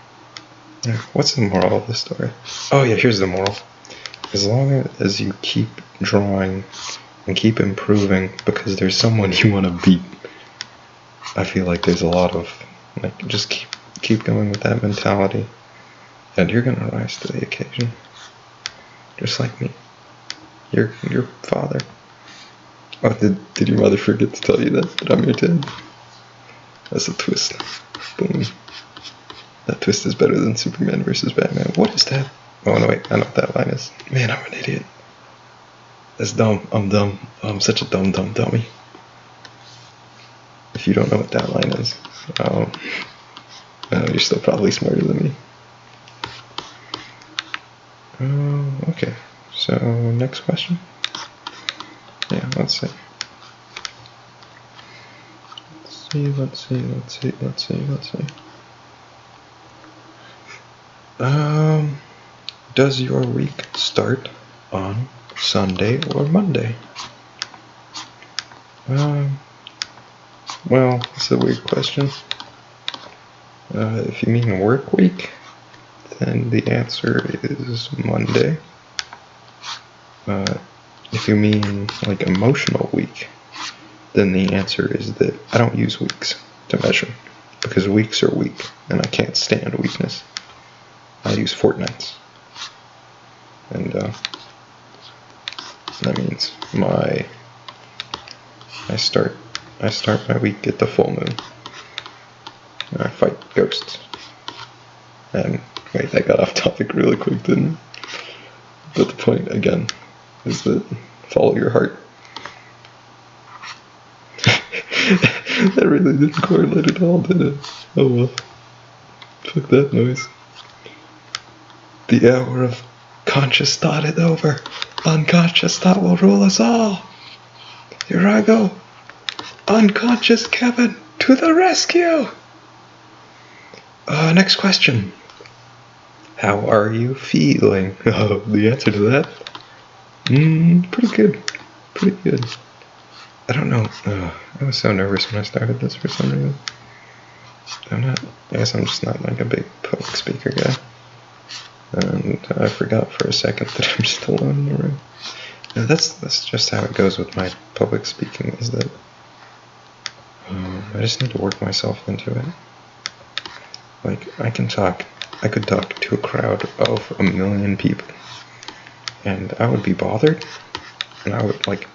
yeah, what's the moral of the story? Oh yeah, here's the moral. As long as you keep drawing and keep improving because there's someone you want to beat, I feel like there's a lot of, like, just keep going with that mentality, and you're gonna rise to the occasion. Just like me. Your father. Oh, did your mother forget to tell you that I'm your dad? That's a twist. Boom. That twist is better than Superman versus Batman. What is that? Oh no, wait, I know what that line is. Man, I'm an idiot. That's dumb. I'm dumb. I'm such a dumb dummy. If you don't know what that line is, you're still probably smarter than me. Okay, so next question. Yeah, let's see. Let's see. Does your week start on Sunday or Monday? Well, it's a weird question. If you mean work week, then the answer is Monday. If you mean like emotional week, then the answer is that I don't use weeks to measure, because weeks are weak, and I can't stand weakness. I use fortnights. And that means I start my week at the full moon. And I fight ghosts. And wait, I got off topic really quick, didn't I? But the point again is that follow your heart. That really didn't correlate at all, did it? Oh well. Fuck that noise. The hour of conscious thought is over. Unconscious thought will rule us all. Here I go. Unconscious Kevin to the rescue. Next question. How are you feeling? Oh, the answer to that? Pretty good. Pretty good. I don't know. I was so nervous when I started this for some reason. I guess I'm just not like a big public speaker guy. And I forgot for a second that I'm just alone in the room. Yeah, that's just how it goes with my public speaking, is that I just need to work myself into it. Like, I could talk to a crowd of 1 million people, and I would be bothered, and I would, like,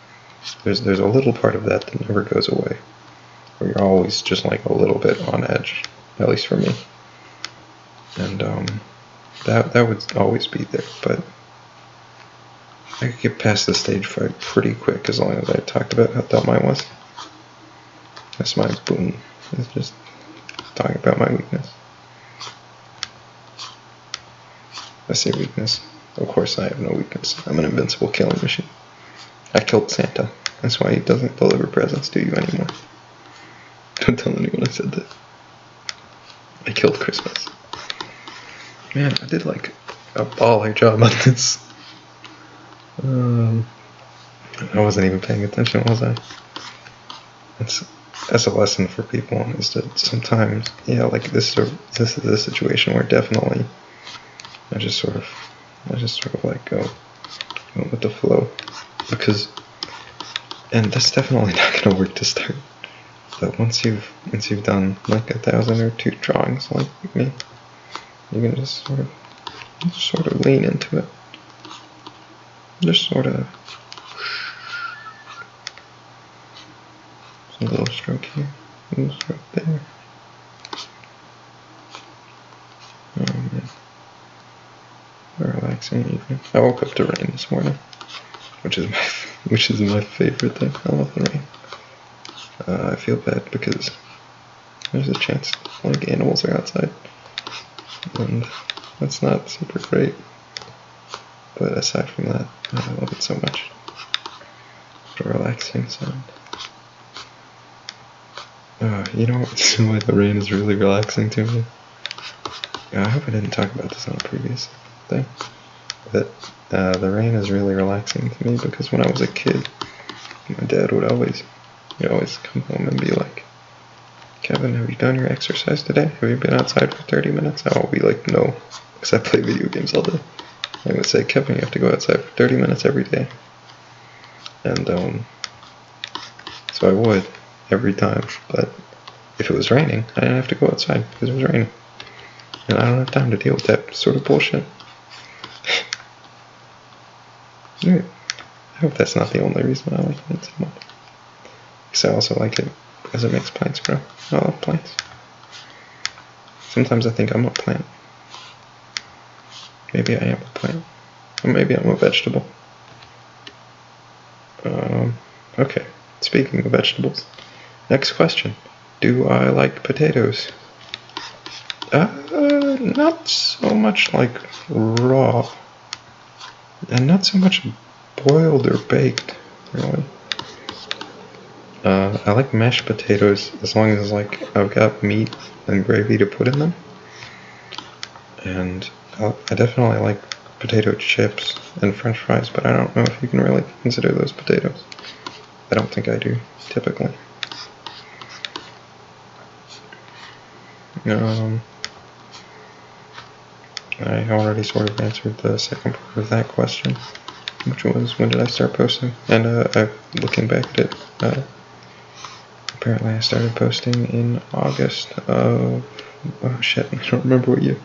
there's a little part of that never goes away, where you're always just, like, a little bit on edge, at least for me, and, that would always be there, but I could get past the stage fright pretty quick as long as I talked about how dumb I was. That's my boon, is just talking about my weakness. I say weakness. Of course I have no weakness. I'm an invincible killing machine. I killed Santa. That's why he doesn't deliver presents to you anymore. Don't tell anyone I said that. I killed Christmas. Man, I did like a baller job on this. I wasn't even paying attention, was I? That's a lesson for people, is that sometimes, yeah, like this is a situation where definitely I just sort of like go with the flow, because, and that's definitely not gonna work to start. But once you've done like 1,000 or 2 drawings like me, you can just sort of lean into it. Just sort of a little stroke here, a little stroke there. Oh man. A relaxing evening. I woke up to rain this morning, which is my favorite thing. I love the rain. I feel bad because there's a chance like animals are outside, and that's not super great. But aside from that, I love it so much. It's a relaxing sound. You know why the rain is really relaxing to me? I hope I didn't talk about this on a previous thing. But the rain is really relaxing to me because when I was a kid, my dad would always come home and be like, Kevin, have you done your exercise today? Have you been outside for 30 minutes? I would be like, no, because I play video games all day. I would say, Kevin, you have to go outside for 30 minutes every day. And so I would every time, but if it was raining, I didn't have to go outside because it was raining. And I don't have time to deal with that sort of bullshit. I hope that's not the only reason I like it so much. Because I also like it because it makes plants grow. I love plants. Sometimes I think I'm a plant. Maybe I am a plant. Or maybe I'm a vegetable. Okay, speaking of vegetables. Next question. Do I like potatoes? Not so much like raw. And not so much boiled or baked, really. I like mashed potatoes as long as like I've got meat and gravy to put in them. And I definitely like potato chips and french fries, but I don't know if you can really consider those potatoes. I don't think I do, typically. I already sort of answered the second part of that question, which was when did I start posting? And looking back at it, apparently I started posting in August of, oh shit, I don't remember what year.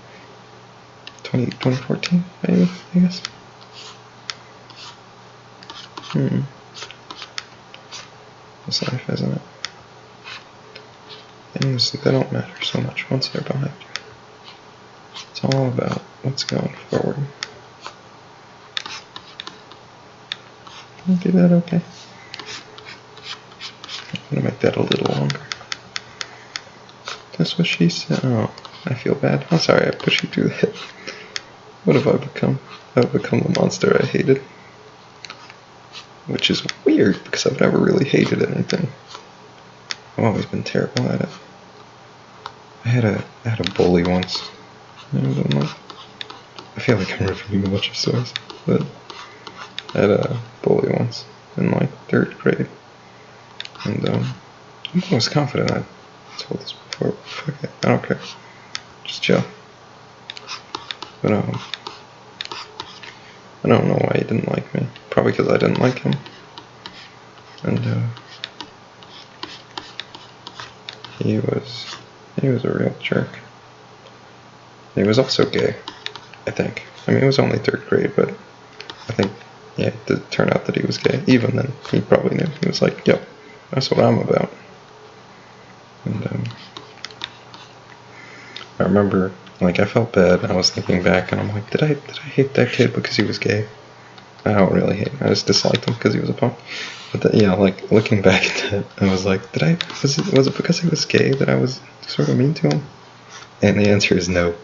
2014, maybe, I guess. It's life, isn't it? Things that don't matter so much once they're behind you. It's all about what's going forward. Can you do that okay? I'm gonna make that a little longer. That's what she said. Oh, I feel bad. I'm sorry I pushed you through that. What have I become? I've become the monster I hated. Which is weird, because I've never really hated anything. I've always been terrible at it. I had a bully once. I feel like I'm repeating a bunch of stories, but I had a bully once in like 3rd grade. And I'm almost confident I told this before. Fuck it, I don't care. Just chill. But I don't know why he didn't like me. Probably because I didn't like him. And he was a real jerk. He was also gay, I think. I mean, it was only 3rd grade, but I think, yeah, it did turn out that he was gay. Even then, he probably knew. He was like, yo, that's what I'm about. And I remember, like, I felt bad. I was thinking back, and I'm like, did I hate that kid because he was gay? I don't really hate him. I just disliked him because he was a punk. But yeah, like, looking back at that, I was like, was it because he was gay that I was sort of mean to him? And the answer is no.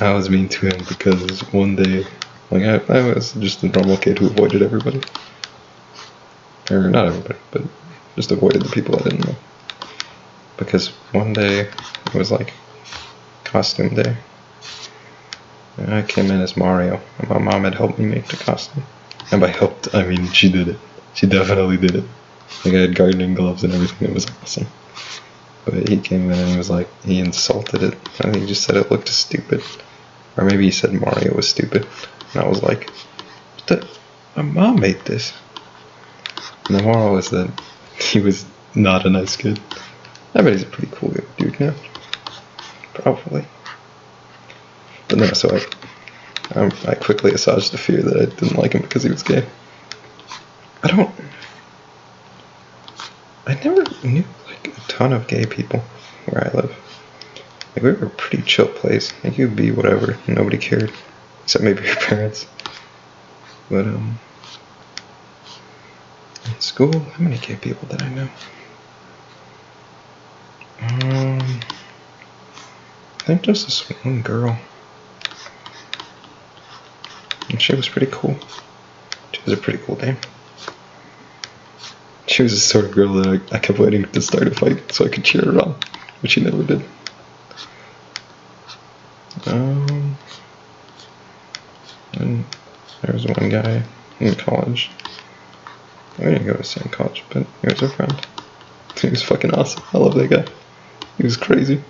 I was mean to him because one day, like, I was just a normal kid who avoided everybody. Or not everybody, but just avoided the people I didn't know. Because one day, it was like costume day. And I came in as Mario, and my mom had helped me make the costume. And by helped, I mean she did it. She definitely did it. Like, I had gardening gloves and everything. It was awesome. But he came in and he was like, he insulted it. I think he just said it looked stupid. Or maybe he said Mario was stupid. And I was like, my mom made this. And the moral is that he was not a nice kid. I bet he's a pretty cool dude now. Probably. But no, so I quickly assuaged the fear that I didn't like him because he was gay. I never knew like a ton of gay people where I live. Like, we were a pretty chill place. Like, you could be whatever, nobody cared, except maybe your parents. But in school, how many gay people did I know? I think just this one girl. And she was pretty cool. She was a pretty cool name. She was the sort of girl that I kept waiting to start a fight so I could cheer her on, but she never did. And there was one guy in college. I didn't go to the same college, but he was a friend. He was fucking awesome. I love that guy. He was crazy.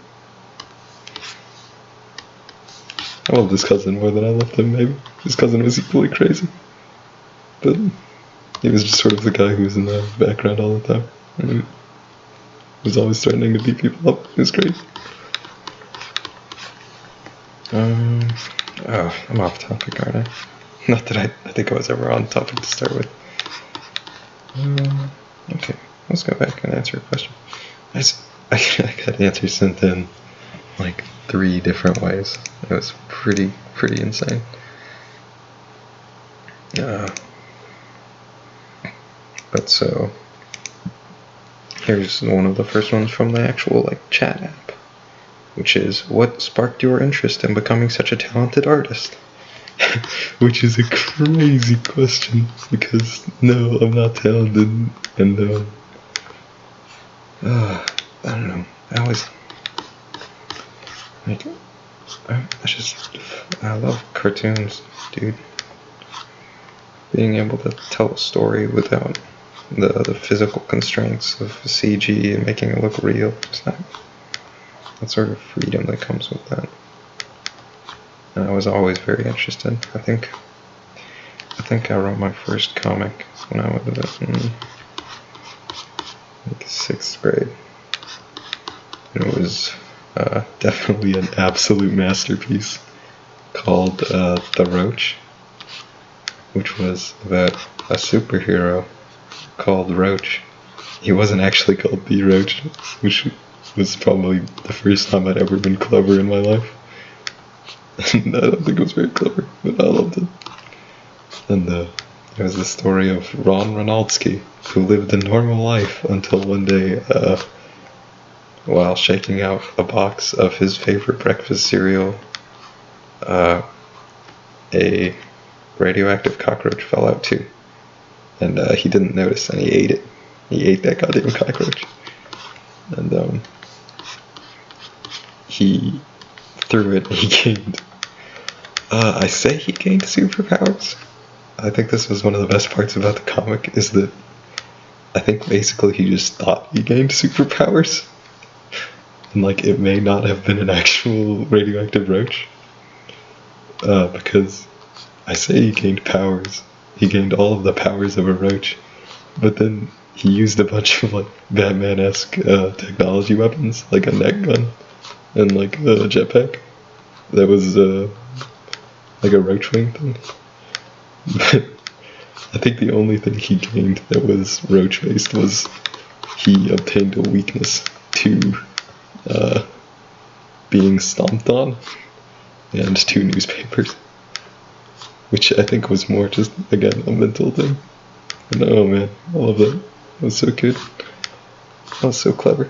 I loved his cousin more than I loved him, maybe. His cousin was equally crazy. But he was just sort of the guy who was in the background all the time. And he was always threatening to beat people up. It was great. Oh, I'm off topic, aren't I? Not that I think I was ever on topic to start with. Okay, let's go back and answer a question. I got answers sent in like 3 different ways. It was pretty insane. But so, here's one of the first ones from the actual like chat app, which is, what sparked your interest in becoming such a talented artist? Which is a crazy question, because no, I'm not talented, and I don't know. I always like. I love cartoons, dude. Being able to tell a story without the physical constraints of CG and making it look real. It's that sort of freedom that comes with that. And I was always very interested. I think I wrote my first comic when I was in like 6th grade. And it was definitely an absolute masterpiece called The Roach, which was about a superhero called Roach. He wasn't actually called The Roach, which was probably the first time I'd ever been clever in my life. And I don't think it was very clever, but I loved it. And it was the story of Ron Ronaldsky, who lived a normal life until one day, while shaking out a box of his favorite breakfast cereal, a radioactive cockroach fell out too. And he didn't notice, and he ate it. He ate that goddamn cockroach. And he threw it, and he gained... I say he gained superpowers. I think this was one of the best parts about the comic, is that I think basically he just thought he gained superpowers. And like, it may not have been an actual radioactive roach. Because I say he gained powers. He gained all of the powers of a roach. But then he used a bunch of like Batman-esque technology weapons, like a neck gun and like a jetpack. That was like a roach wing thing. But I think the only thing he gained that was roach-based was he obtained a weakness to being stomped on and to newspapers, which I think was more just, again, a mental thing. And oh man, I love that. That was so good. That was so clever.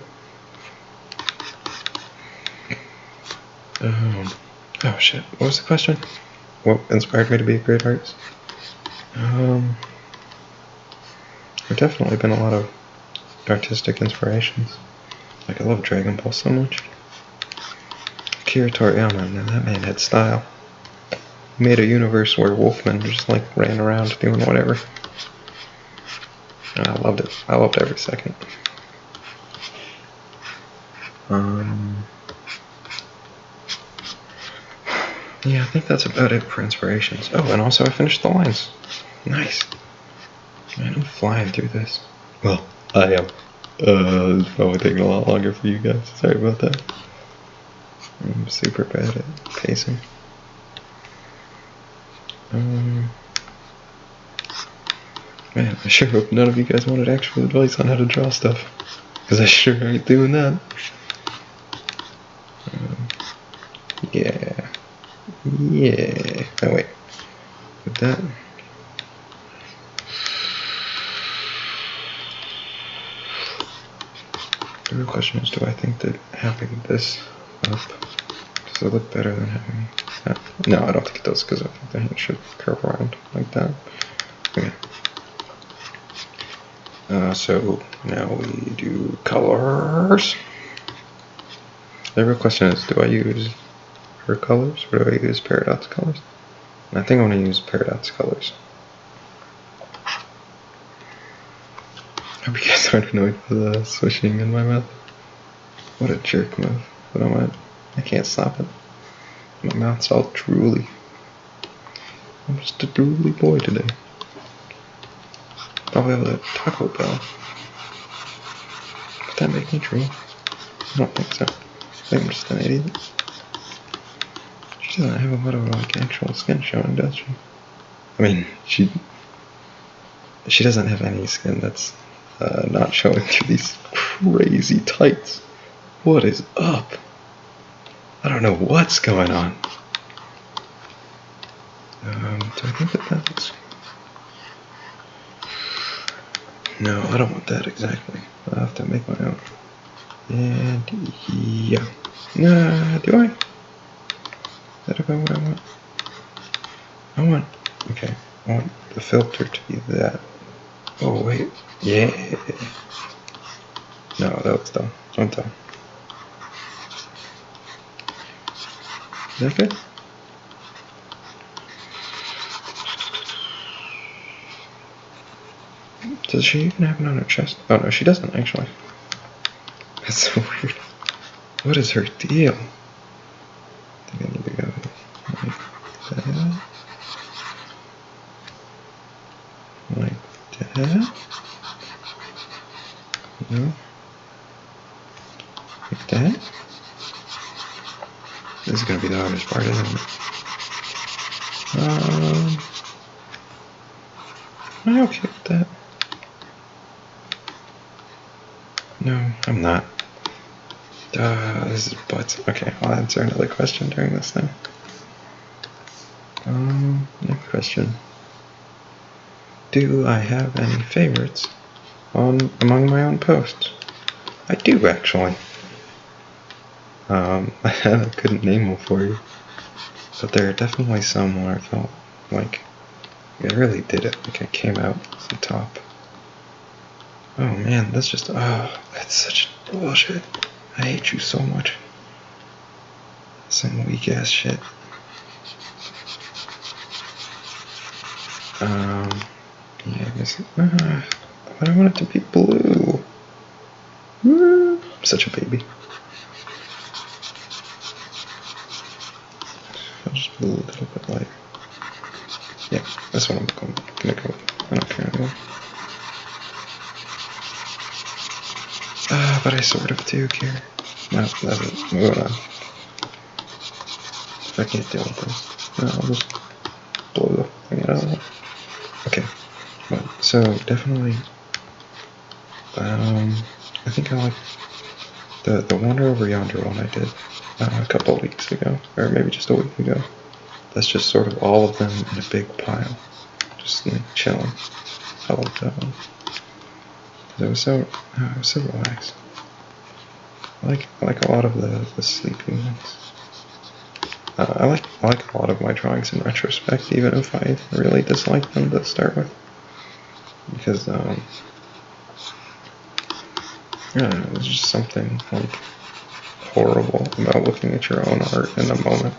Oh shit, what was the question? What inspired me to be a great artist? There have definitely been a lot of artistic inspirations. Like, I love Dragon Ball so much. Akira Toriyama, man, that man had style. He made a universe where Wolfman just like ran around doing whatever. And I loved it. I loved every second. Yeah, I think that's about it for inspirations. Oh, and also I finished the lines. Nice. Man, I'm flying through this. Well, I am. It's probably taking a lot longer for you guys. Sorry about that. I'm super bad at pacing. Man, I sure hope none of you guys wanted actual advice on how to draw stuff, because I sure ain't doing that. Yeah. Oh wait. With that. The real question is, do I think that having this up, does it look better than having that? No, I don't think it does, because I think the hand should curve around like that. Okay. So now we do colors. The real question is, do I use her colors or do I use Peridot's colors? And I think I'm going to use Peridot's colors. I hope you guys aren't annoyed by the swishing in my mouth. What a jerk move. But I can't stop it. My mouth's all drooly. I'm just a drooly boy today. Probably have a Taco Bell. Would that make me drool? I don't think so. I think I'm just an idiot. She doesn't have a lot of like actual skin showing, does she? I mean, she doesn't have any skin that's not showing through these crazy tights. What is up? I don't know what's going on. Do I think that looks... No, I don't want that exactly. I'll have to make my own. And yeah. Do I? Is that about what I want? Okay, I want the filter to be that. Oh wait, yeah. No, that was dumb. I'm dumb. Is that good? Does she even have it on her chest? Oh no, she doesn't actually. That's so weird. What is her deal? I think I need to go like that. Like that. No. Like that. This is gonna be the hardest part, isn't it? Am I okay with that? No, I'm not. This is butts. Okay, I'll answer another question during this thing. Next question. Do I have any favorites among my own posts? I do, actually. I couldn't name them for you, but there are definitely some where I felt like I really did it. Like I came out on top. Oh man, that's just that's such bullshit. I hate you so much. Some weak ass shit. Yeah, I guess. But I want it to be blue. I'm such a baby. I'll just blue a little bit lighter. Yeah, that's what I'm gonna go with. I don't care anymore. But I sort of do care. No, that's it. Moving on. I can't deal with this. No, I'll just blow the thing out of it. Okay. Well, so definitely, I think I like the Wander Over Yonder one I did a couple of weeks ago, or maybe just a week ago. That's just sort of all of them in a big pile, just like chilling. I like that one. It was so relaxed. I like a lot of the sleepy ones. I like a lot of my drawings in retrospect, even if I really dislike them to start with, because I don't know, there's just something like horrible about looking at your own art in the moment.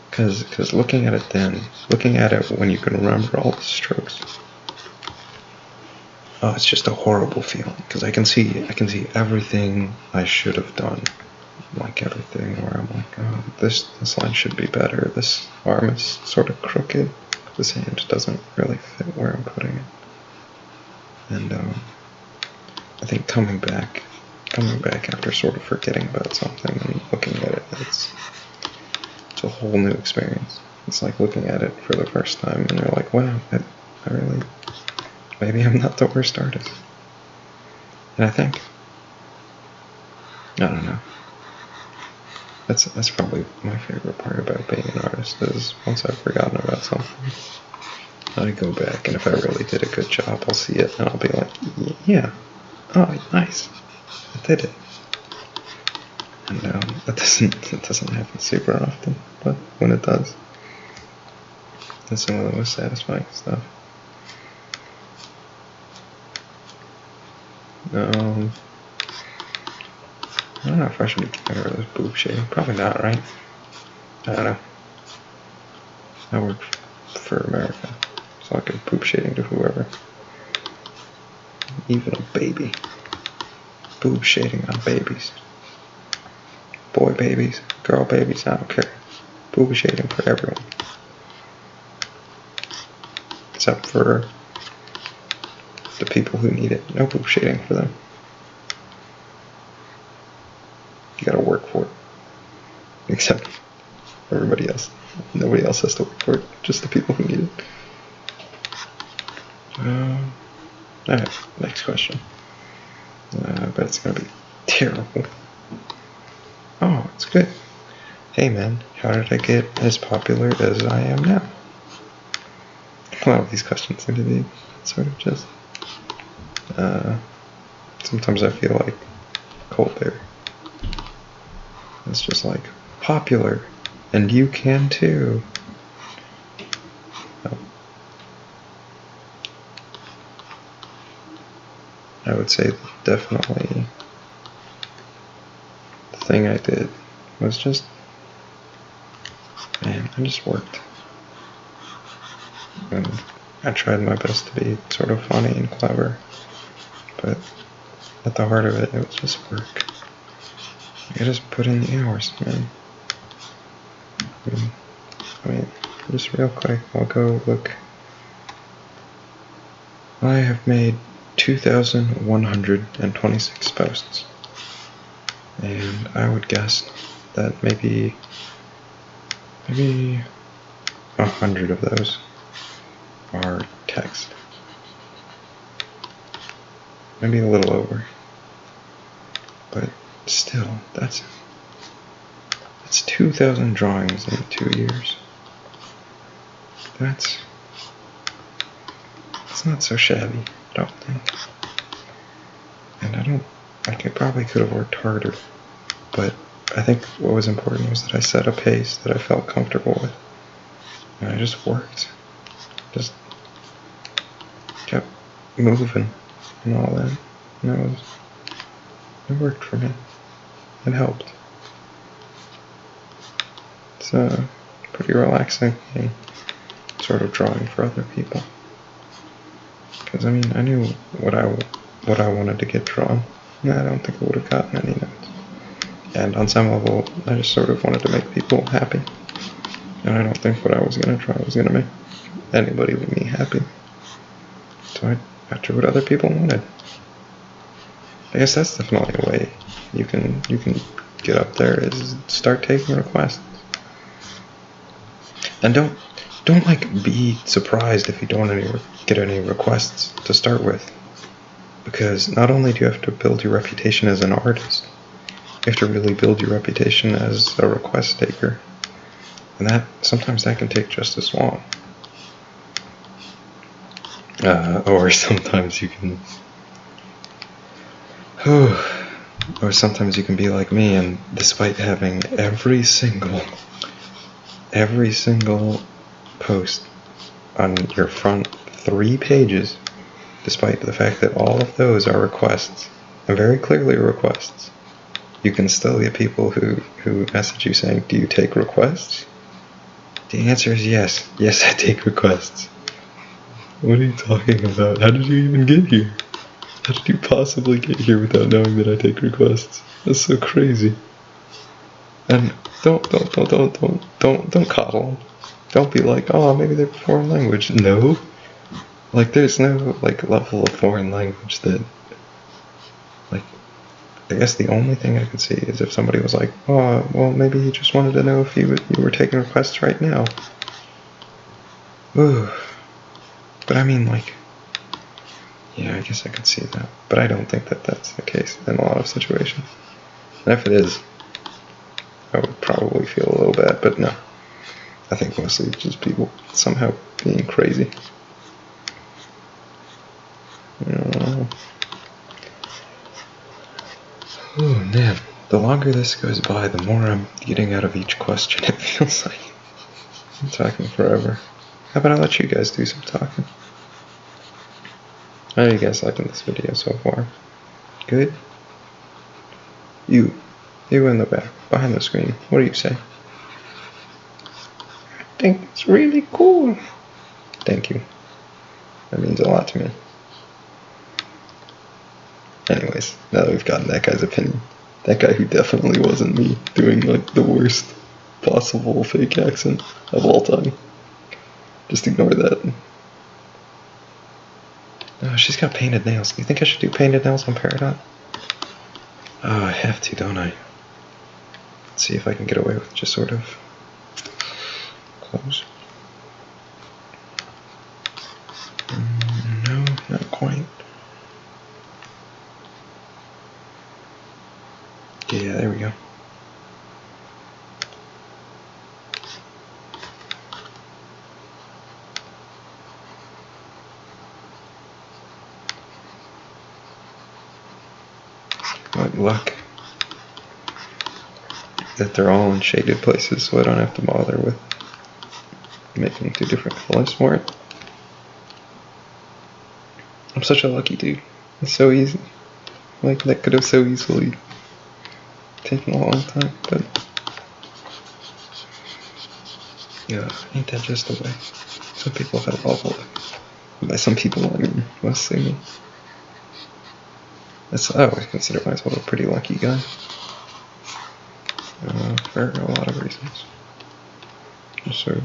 Because looking at it when you can remember all the strokes, it's just a horrible feeling. Because I can see everything I should have done, like everything where I'm like, oh, this line should be better. This arm is sort of crooked. This hand doesn't really fit where I'm putting it. And I think coming back after sort of forgetting about something and looking at it, it's a whole new experience. It's like looking at it for the first time and you're like, wow, maybe I'm not the worst artist. And I don't know. That's probably my favorite part about being an artist is once I've forgotten about something, I go back and if I really did a good job, I'll see it and I'll be like, yeah, oh, nice, I did it. And it doesn't happen super often, but when it does, that's some of the most satisfying stuff. I don't know if I should be getting rid of this boob shading. Probably not, right? I don't know. I work for America, so I can boob shading to whoever. Even a baby. Boob shading on babies. Boy babies, girl babies, I don't care. Boob shading for everyone. Except for the people who need it. No boob shading for them. You gotta work for it. Except everybody else. Nobody else has to work for it. Just the people who need it. Alright, next question. I bet it's gonna be terrible. Oh, it's good. Hey man, how did I get as popular as I am now? A lot of these questions seem to be sort of just sometimes I feel like Colbert. It's just like popular, and you can too. I would say definitely thing I did was just, man, I just worked. And I tried my best to be sort of funny and clever, but at the heart of it, it was just work. I just put in the hours, man. I mean, just real quick, I'll go look. I have made 2,126 posts. And I would guess that maybe 100 of those are text. Maybe a little over. But still, that's 2,000 drawings in 2 years. It's not so shabby, I don't think. And I probably could have worked harder, but I think what was important was that I set a pace that I felt comfortable with. And I just worked. Just kept moving and all that. And it worked for me. It helped. It's pretty relaxing, sort of drawing for other people. Because I mean, I knew what I wanted to get drawn, and I don't think I would have gotten any notes. And on some level, I just sort of wanted to make people happy. And I don't think what I was going to draw was going to make anybody but me happy. So I drew what other people wanted. I guess that's definitely a way you can get up there, is start taking requests. And don't like be surprised if you don't get any requests to start with. Because not only do you have to build your reputation as an artist, you have to really build your reputation as a request taker. And sometimes that can take just as long. Or sometimes you can be like me, and despite having every single post on your front 3 pages, despite the fact that all of those are requests, and very clearly requests, you can still get people who message you saying, "Do you take requests?" The answer is yes. Yes, I take requests. What are you talking about? How did you even get here? How did you possibly get here without knowing that I take requests? That's so crazy. And don't coddle. Don't be like, oh, maybe they're foreign language. No. Like, there's no, like, level of foreign language that, like, I guess the only thing I could see is if somebody was like, oh, well, maybe he just wanted to know if you were taking requests right now. Ooh. But I mean, like, yeah, I guess I could see that. But I don't think that that's the case in a lot of situations. And if it is, I would probably feel a little bad, but no. I think mostly it's just people somehow being crazy. Oh man, the longer this goes by, the more I'm getting out of each question, it feels like. I'm talking forever. How about I let you guys do some talking? How are you guys liking this video so far? Good? You in the back, behind the screen, what do you say? I think it's really cool. Thank you. That means a lot to me. Anyways, now that we've gotten that guy's opinion, that guy who definitely wasn't me doing like the worst possible fake accent of all time, just ignore that. Oh, she's got painted nails. You think I should do painted nails on Peridot? Oh, I have to, don't I? Let's see if I can get away with just sort of close. No, not quite. Yeah, there we go. What luck that they're all in shaded places, so I don't have to bother with making 2 different colors for it. I'm such a lucky dude. It's so easy. Like, that could have so easily taking a long time, but yeah, ain't that just the way? Some people have awful. By some people, I mean mostly me. I always consider myself a pretty lucky guy. For a lot of reasons. Just sort of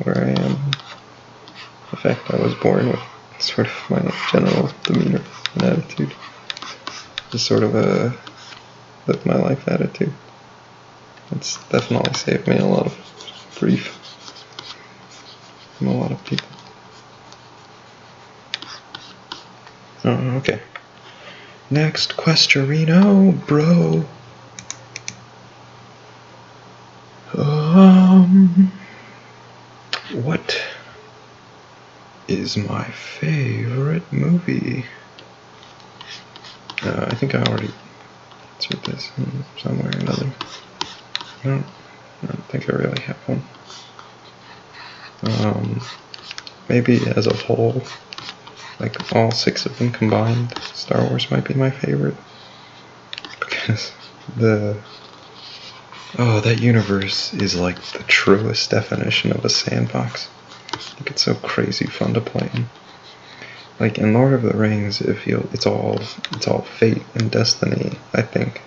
where I am. The fact I was born with sort of my general demeanor and attitude. Just sort of a live my life attitude. It's definitely saved me a lot of grief from a lot of people. Oh, okay. Next questionino, bro. What is my favorite movie? I think I already answered this in some way or another. I don't think I really have one. Maybe as a whole, like all 6 of them combined, Star Wars might be my favorite. Because that universe is like the truest definition of a sandbox. Like, it's so crazy fun to play in. Like in Lord of the Rings, it's all fate and destiny, I think.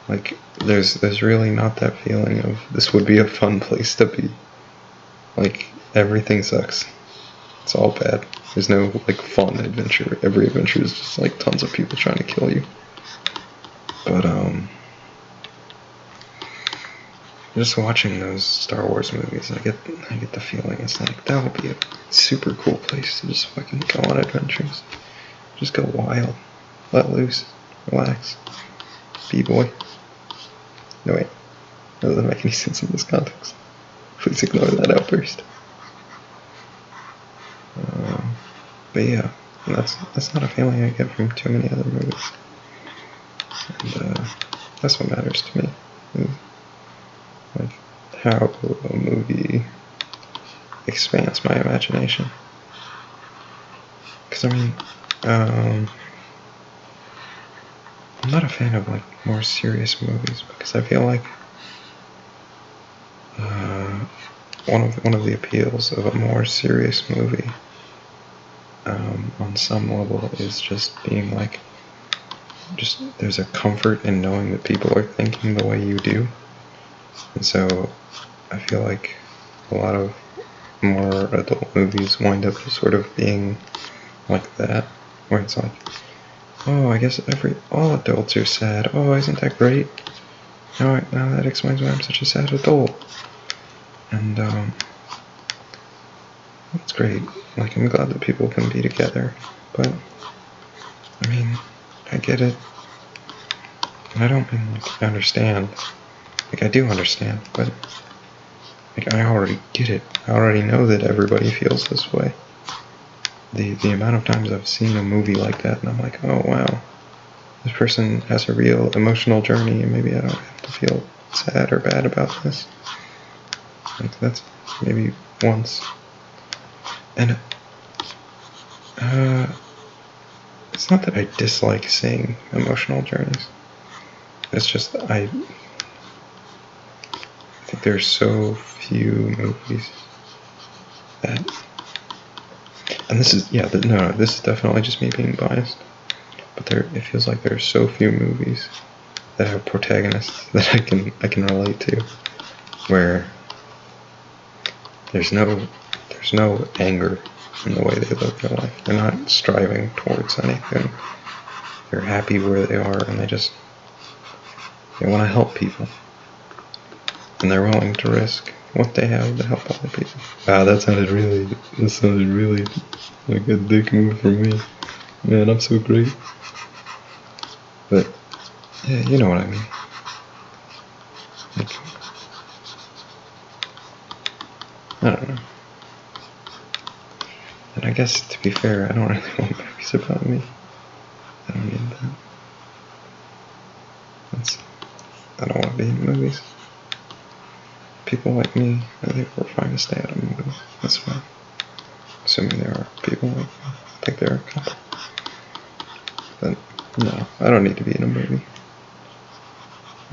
Like there's really not that feeling of this would be a fun place to be. Like everything sucks. It's all bad. There's no like fun adventure. Every adventure is just like tons of people trying to kill you. But just watching those Star Wars movies, I get the feeling it's like that would be a super cool place to just fucking go on adventures. Just go wild, let loose, relax, b-boy. No wait, that doesn't make any sense in this context. Please ignore that outburst. But yeah, that's not a feeling I get from too many other movies. And that's what matters to me. Like how a movie expands my imagination. Because I mean, I'm not a fan of like more serious movies because I feel like one of the appeals of a more serious movie on some level is just being like, there's a comfort in knowing that people are thinking the way you do. And so I feel like a lot of more adult movies wind up just sort of being like that, where it's like, oh, I guess all adults are sad. Oh, isn't that great? Now that explains why I'm such a sad adult. And it's great. Like, I'm glad that people can be together, but I mean, I get it. And I don't mean like I understand. Like, I do understand, but like I already get it. I already know that everybody feels this way. The amount of times I've seen a movie like that, and I'm like, oh wow, this person has a real emotional journey, and maybe I don't have to feel sad or bad about this. Like, that's maybe once. And it's not that I dislike seeing emotional journeys. It's just I think there's so few movies that, and this is this is definitely just me being biased. But it feels like there are so few movies that have protagonists that I can relate to, where there's no anger in the way they live their life. They're not striving towards anything. They're happy where they are, and they want to help people, and they're willing to risk what they have to help other people. That sounded really like a dick move from me. Man, I'm so great. But yeah, you know what I mean. Like, I don't know. And I guess, to be fair, I don't really want movies about me. I don't need that. I don't want to be in movies. People like me, I think we're fine to stay out of movies. That's fine. Assuming there are people like me. I think there are a couple. But no, I don't need to be in a movie.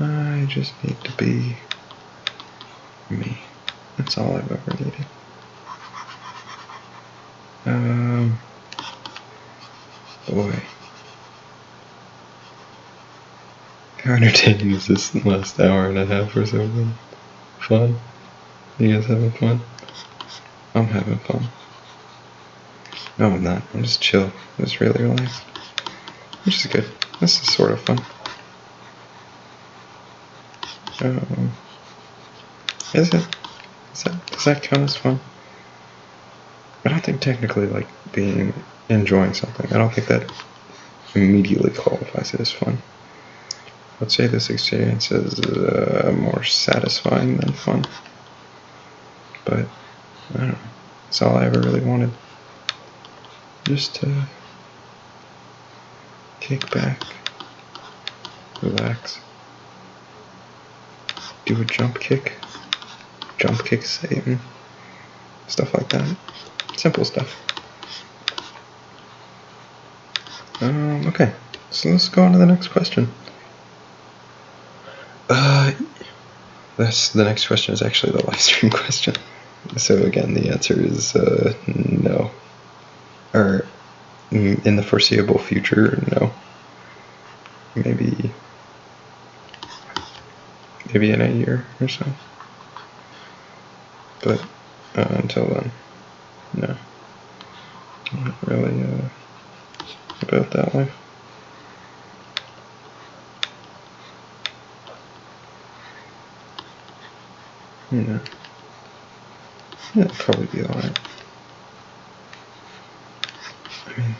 I just need to be me. That's all I've ever needed. Boy. How entertaining is this last hour and a half or so been? Fun? You guys having fun? I'm having fun. No, I'm not. I'm just chill. Just really relaxed. Which is good. This is sort of fun. Is it? Does that count as fun? I don't think technically, like, enjoying something, I don't think that immediately qualifies it as fun. Let's say this experience is more satisfying than fun. But, I don't know. That's all I ever really wanted. Just to kick back, relax, do a jump kick Satan, stuff like that. Simple stuff. Okay, so let's go on to the next question. The next question is actually the live stream question. So again, the answer is no. Or in the foreseeable future, no. Maybe in a year or so. But until then, no. I'm not really about that life. Yeah. It'd probably be alright. I mean,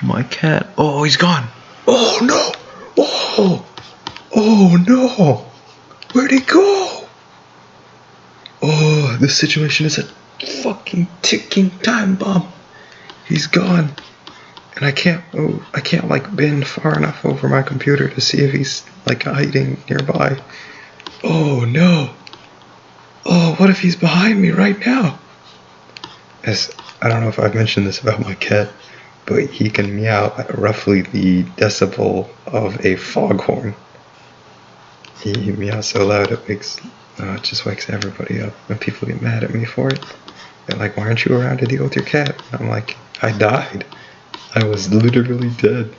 my cat. Oh, he's gone. Oh no! Oh no! Where'd he go? Oh, this situation is a fucking ticking time bomb. He's gone. And I can't like bend far enough over my computer to see if he's like hiding nearby. Oh no! Oh, what if he's behind me right now? I don't know if I've mentioned this about my cat, but he can meow at roughly the decibel of a foghorn. He meows so loud it just wakes everybody up, and people get mad at me for it. They're like, "Why aren't you around to deal with your cat?" And I'm like, "I died. I was literally dead.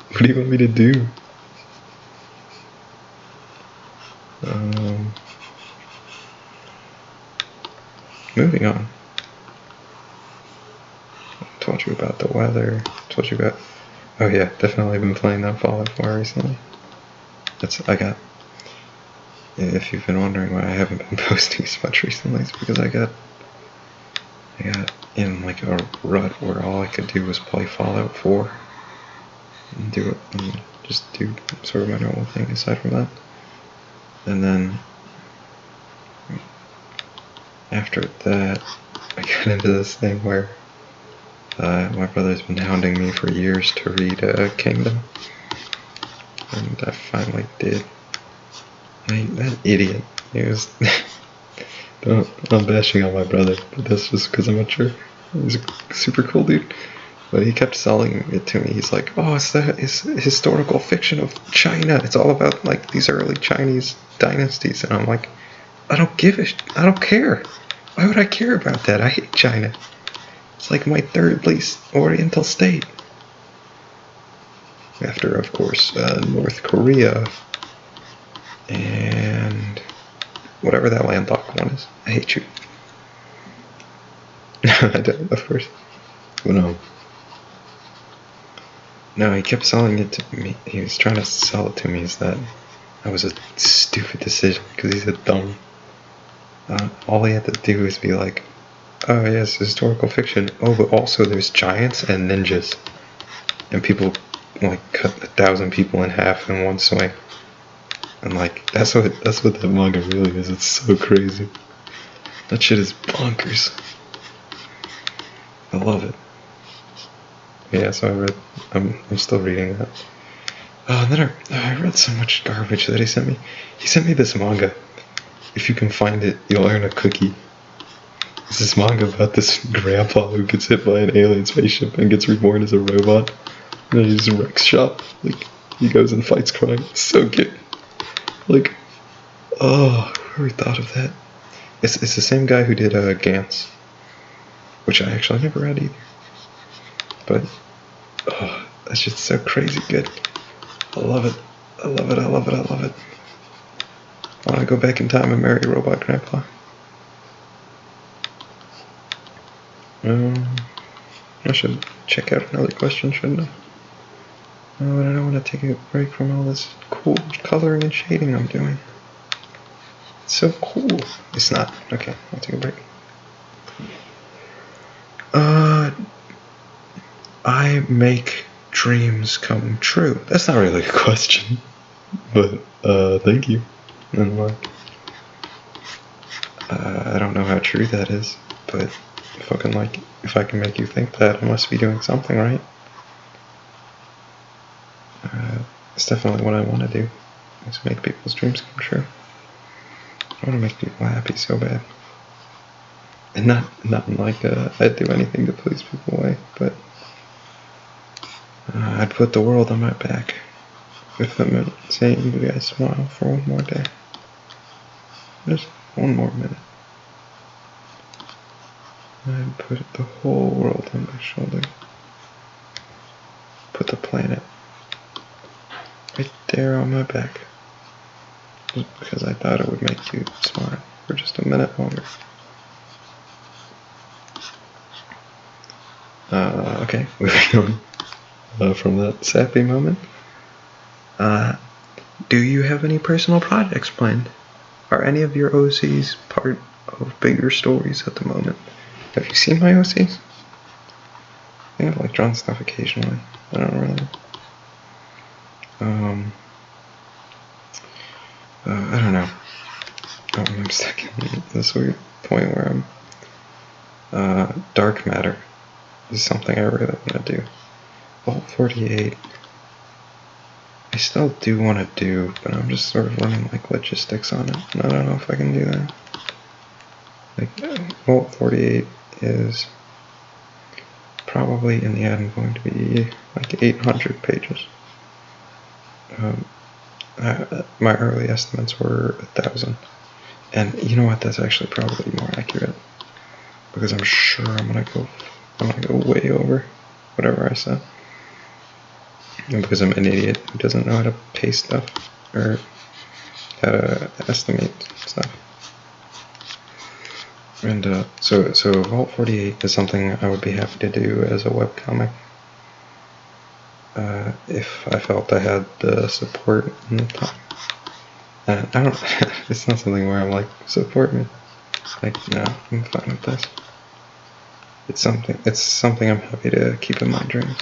What do you want me to do?" Moving on. Told you about the weather. Told you about. Oh yeah, definitely been playing that Fallout 4 recently. If you've been wondering why I haven't been posting as much recently, it's because I got in like a rut where all I could do was play Fallout 4 and just do sort of my normal thing aside from that. And then after that, I got into this thing where my brother's been hounding me for years to read Kingdom, and I finally did. That idiot. He was. I'm bashing on my brother, but that's just because I'm mature. He's a super cool dude. But he kept selling it to me. He's like, "Oh, it's historical fiction of China. It's all about like these early Chinese dynasties." And I'm like, I don't care. Why would I care about that? I hate China. It's like my third least Oriental state. After, of course, North Korea and whatever that landlocked one is. I hate you. I don't, of course. But no, he kept selling it to me. He was trying to sell it to me as that was a stupid decision because he's a dumb. All he had to do was be like, "Oh yes, historical fiction. Oh, but also there's giants and ninjas, and people like cut 1,000 people in half in one swing." And like that's what that manga really is. It's so crazy. That shit is bonkers. I love it. Yeah, so I'm still reading that. Oh, and then I read so much garbage that he sent me. He sent me this manga. If you can find it, you'll earn a cookie. It's this manga about this grandpa who gets hit by an alien spaceship and gets reborn as a robot. And he just wrecks shop. Like, he goes and fights crime. So good. Like, oh, whoever thought of that? It's the same guy who did Gantz, which I actually never read either. But oh, that's just so crazy good. I love it. I love it. I love it. I love it. I want to go back in time and marry Robot Grandpa. I should check out another question, shouldn't I? Oh, but I don't want to take a break from all this cool coloring and shading I'm doing. It's so cool. It's not. Okay, I'll take a break. I make dreams come true. That's not really a question, but thank you. And I don't know how true that is, but if I can make you think that, I must be doing something right. It's definitely what I want to do, is make people's dreams come true. I want to make people happy so bad. And not like I'd do anything to please people away, but I'd put the world on my back if it meant saying you guys smile for one more day. Just one more minute. I'd put the whole world on my shoulder. Put the planet right there on my back. Just because I thought it would make you smile for just a minute longer. Okay, moving on from that sappy moment. Do you have any personal projects planned? Are any of your OCs part of bigger stories at the moment? Have you seen my OCs? I think I've like drawn stuff occasionally. I don't really. I don't know. I'm stuck in this weird point where I'm. Dark matter is something I really want to do. Vault 48. I still do want to do, but I'm just sort of running like logistics on it, and I don't know if I can do that. Like, Vault 48 is probably in the end going to be like 800 pages. My early estimates were 1,000, and you know what? That's actually probably more accurate because I'm sure I'm gonna go way over whatever I said. And because I'm an idiot who doesn't know how to paste stuff or how to estimate stuff. And so Vault 48 is something I would be happy to do as a webcomic if I felt I had the support and the time. And I don't. It's not something where I'm like, support me. Like, no, I'm fine with this. It's something I'm happy to keep in my dreams.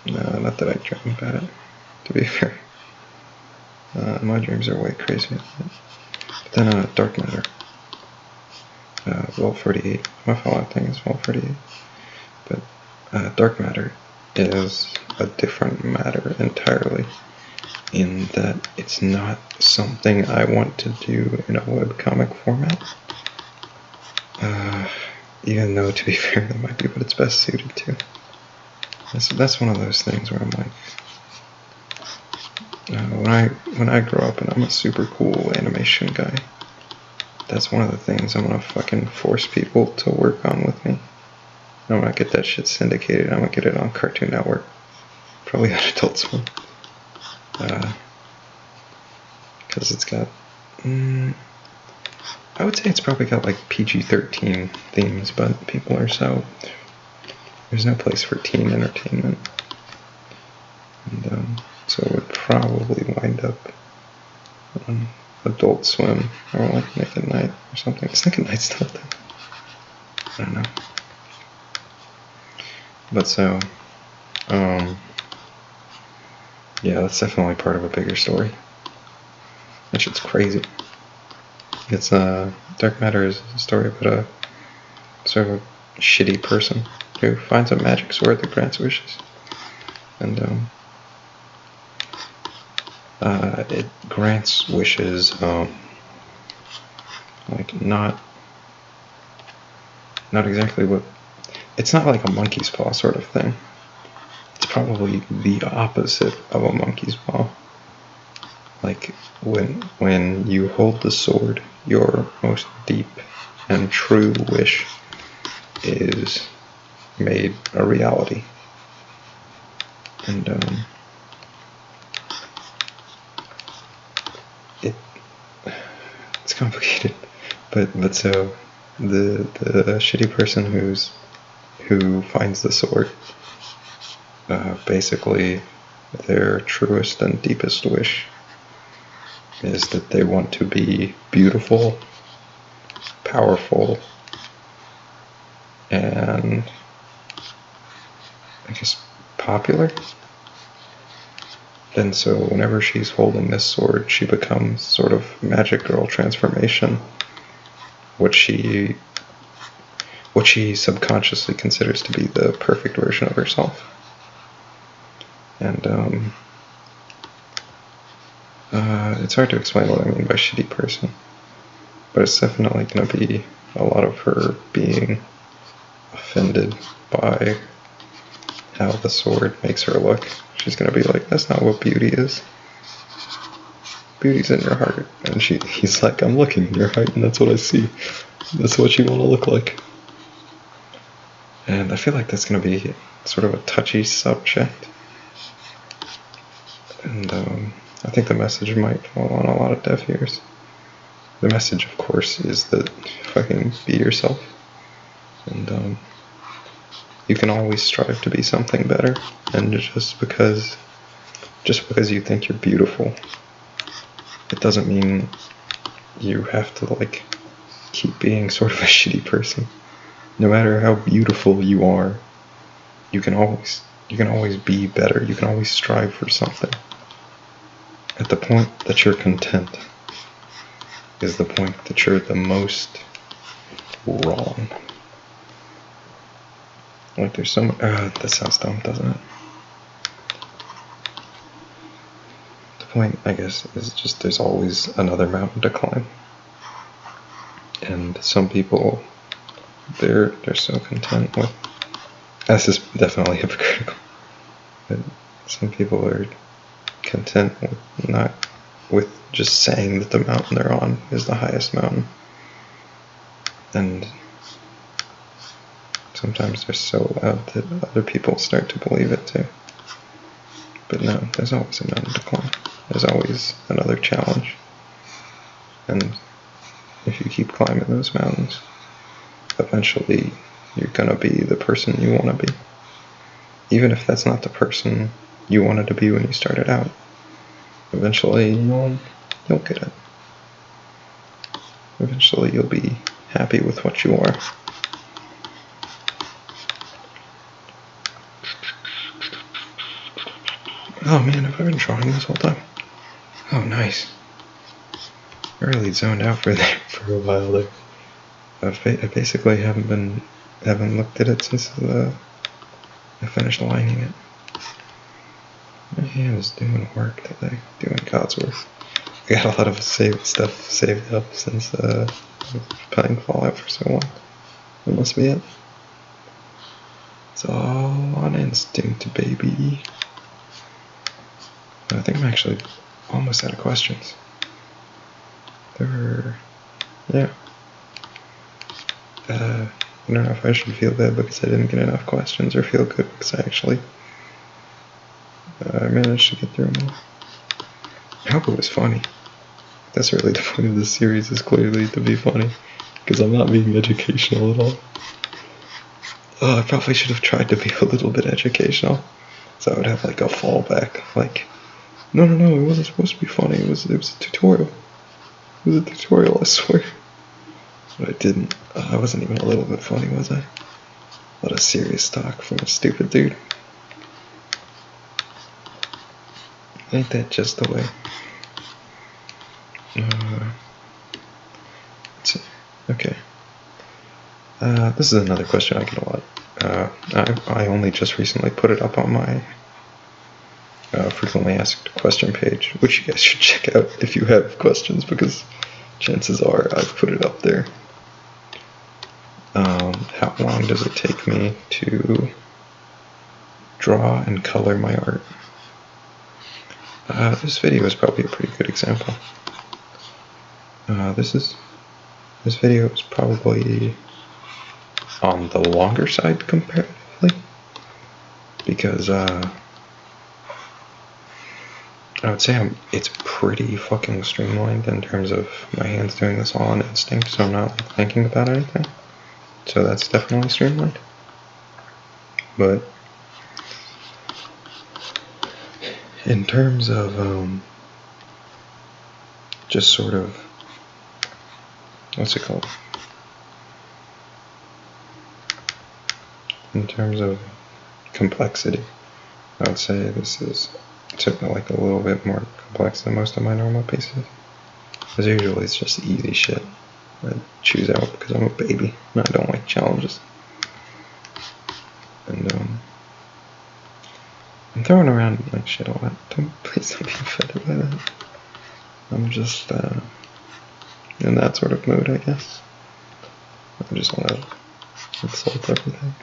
No, not that I dream about it, to be fair. My dreams are way crazier. But then Dark Matter. Vault 48. My Fallout thing is Vault 48. But Dark Matter is a different matter entirely, in that it's not something I want to do in a webcomic format. Even though, to be fair, that might be what it's best suited to. That's one of those things where I'm like, when I grow up and I'm a super cool animation guy, that's one of the things I'm gonna fucking force people to work on with me. I'm gonna get that shit syndicated. I'm gonna get it on Cartoon Network, probably on Adult Swim, because it's got. I would say it's probably got like PG-13 themes, but people are so. There's no place for teen entertainment. And so it would probably wind up on Adult Swim or like Nick at Night or something. Is Nick at Night still there? I don't know. But so, yeah, that's definitely part of a bigger story. That shit's crazy. It's Dark Matter is a story about a sort of a shitty person who finds a magic sword that grants wishes, and it grants wishes, like not exactly what. It's not like a monkey's paw sort of thing. It's probably the opposite of a monkey's paw. Like, when you hold the sword, your most deep and true wish is made a reality. And it's complicated, but so the shitty person who finds the sword, basically their truest and deepest wish is that they want to be beautiful, powerful, and I guess popular. And so whenever she's holding this sword, she becomes sort of magic girl transformation, what she subconsciously considers to be the perfect version of herself. And it's hard to explain what I mean by shitty person, but it's definitely going to be a lot of her being offended by how the sword makes her look. She's going to be like, that's not what beauty is. Beauty's in your heart. And he's like, I'm looking in your heart and that's what I see. That's what you want to look like. And I feel like that's going to be sort of a touchy subject. And I think the message might fall on a lot of deaf ears. The message, of course, is that fucking be yourself. And you can always strive to be something better. And just because you think you're beautiful, it doesn't mean you have to, like, keep being sort of a shitty person. No matter how beautiful you are, you can always be better. You can always strive for something. At the point that you're content is the point that you're the most wrong. Like, there's so much... that sounds dumb, doesn't it? The point, I guess, is just there's always another mountain to climb. And some people, they're so content with... This is definitely hypocritical. But some people are content with just saying that the mountain they're on is the highest mountain. And sometimes they're so loud that other people start to believe it too. But no, there's always a mountain to climb. There's always another challenge. And if you keep climbing those mountains, eventually you're gonna be the person you wanna be. Even if that's not the person you wanted to be when you started out. Eventually you'll get it. Eventually you'll be happy with what you are. Oh man, have I been drawing this whole time? Oh nice. I really zoned out for a while there. I basically haven't looked at it since I finished lining it. My hand is doing work today, doing God's work. I got a lot of stuff saved up since playing Fallout for so long. That must be it. It's all on instinct, baby. I think I'm actually almost out of questions. Yeah. I don't know if I should feel bad because I didn't get enough questions or feel good because I actually managed to get through them all. I hope it was funny. That's really the point of this series, is clearly to be funny, because I'm not being educational at all. Oh, I probably should have tried to be a little bit educational, so I would have like a fallback, like, no, it wasn't supposed to be funny, it was a tutorial. It was a tutorial, I swear. But I didn't. I wasn't even a little bit funny, was I? A lot of serious talk from a stupid dude. Ain't that just the way? Let's see. Okay. This is another question I get a lot. I only just recently put it up on my frequently asked question page, which you guys should check out if you have questions, because chances are I've put it up there. How long does it take me to draw and color my art. This video is probably a pretty good example. This video is probably on the longer side comparatively, because I would say it's pretty fucking streamlined in terms of my hands doing this all on instinct, so I'm not thinking about anything. So that's definitely streamlined. But in terms of just sort of, what's it called? In terms of complexity, I would say this is like a little bit more complex than most of my normal pieces. Because usually it's just easy shit I choose out because I'm a baby and I don't like challenges. And I'm throwing around like shit a lot. Please don't be offended by that. I'm just in that sort of mood, I guess. I just want to insult everything,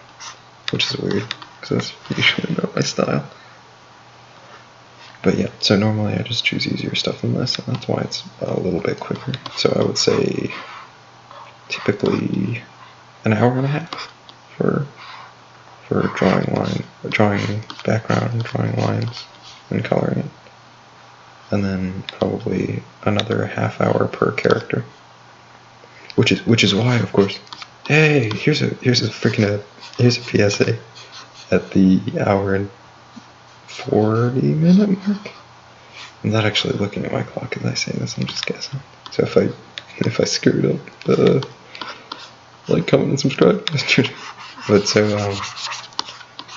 which is weird because that's usually not my style. But yeah, so normally I just choose easier stuff than this, and that's why it's a little bit quicker. So I would say typically an hour and a half for drawing background, drawing lines, and coloring it. And then probably another half hour per character. Which is why, of course. Hey, here's a PSA at the hour and 40-minute mark. I'm not actually looking at my clock as I say this, I'm just guessing. So if I screwed up, like, comment, and subscribe. But so,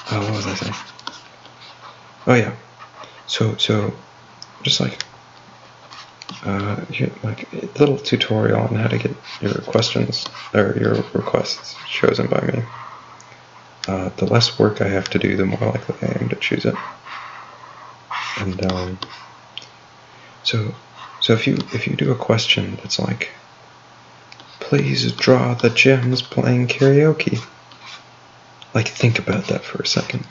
what was I saying? Oh yeah. So just like here, like a little tutorial on how to get your questions or your requests chosen by me. The less work I have to do, the more likely I am to choose it. And so if you do a question that's like, please draw the gems playing karaoke, like, think about that for a second.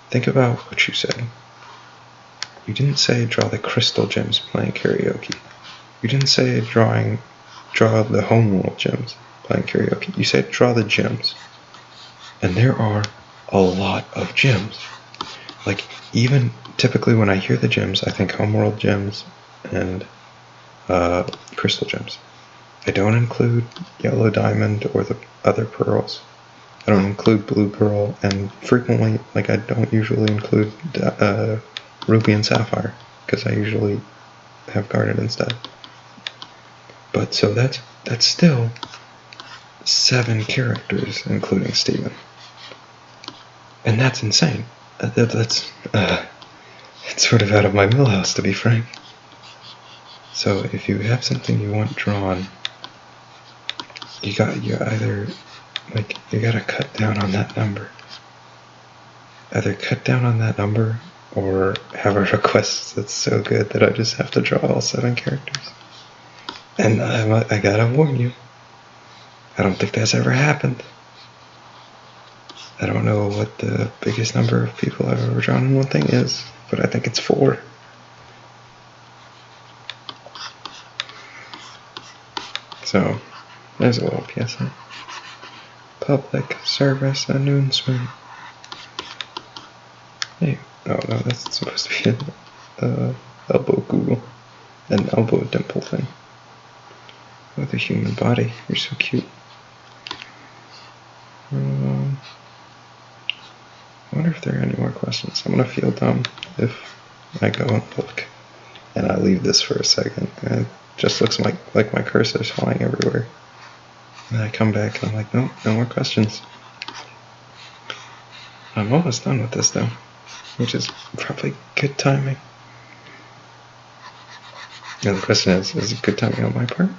Think about what you said. You didn't say draw the crystal gems playing karaoke. You didn't say draw the homeworld gems playing karaoke. You said draw the gems. And there are a lot of gems. Like, even typically when I hear the gems, I think homeworld gems and crystal gems. I don't include yellow diamond or the other pearls. I don't include blue pearl, and frequently, like, I don't usually include ruby and sapphire, because I usually have guarded instead. But so that's still 7 characters, including Steven. And that's insane. That's it's sort of out of my wheelhouse, to be frank. So if you have something you want drawn, you gotta cut down on that number. Either cut down on that number, or have a request that's so good that I just have to draw all 7 characters. And I gotta warn you, I don't think that's ever happened. I don't know what the biggest number of people I've ever drawn in one thing is, but I think it's 4. So, there's a little PSA. Public service announcement. Hey, oh no, that's supposed to be an elbow Google, an elbow dimple thing. Oh, the human body, you're so cute. I wonder if there are any more questions. I'm gonna feel dumb if I go and look, and I leave this for a second, and it just looks like my cursor's flying everywhere. And I come back and I'm like, nope, no more questions. I'm almost done with this though, which is probably good timing. Now the question is it good timing on my part?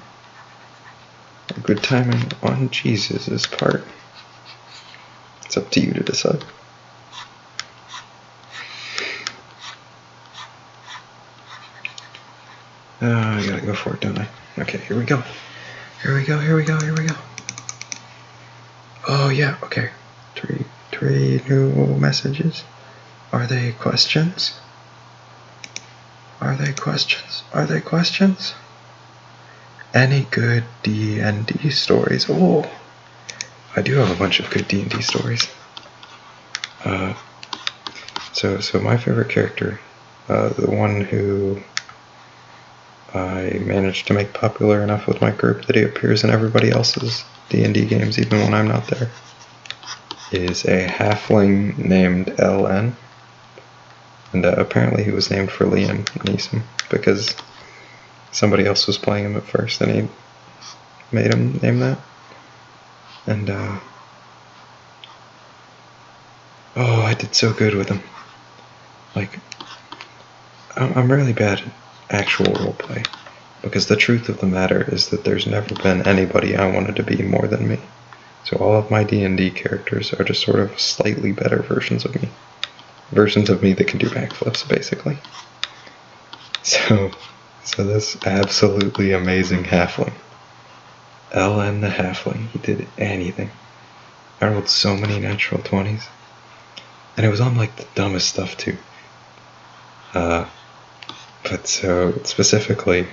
Or good timing on Jesus' part? It's up to you to decide. I gotta go for it, don't I? Okay, here we go. Here we go. Oh yeah, okay. 3, 3 new messages. Are they questions? Are they questions? Are they questions? Any good D&D stories? Oh, I do have a bunch of good D&D stories. So my favorite character, the one who I managed to make popular enough with my group that he appears in everybody else's D&D games even when I'm not there, is a halfling named LN. And apparently he was named for Liam Neeson because somebody else was playing him at first and he made him name that. And oh, I did so good with him. Like, I'm really bad at actual roleplay, because the truth of the matter is that there's never been anybody I wanted to be more than me. So all of my D&D characters are just sort of slightly better versions of me. Versions of me that can do backflips, basically. So this absolutely amazing halfling, LN the halfling, he did anything. I rolled so many natural 20s. And it was on like the dumbest stuff too. But so specifically,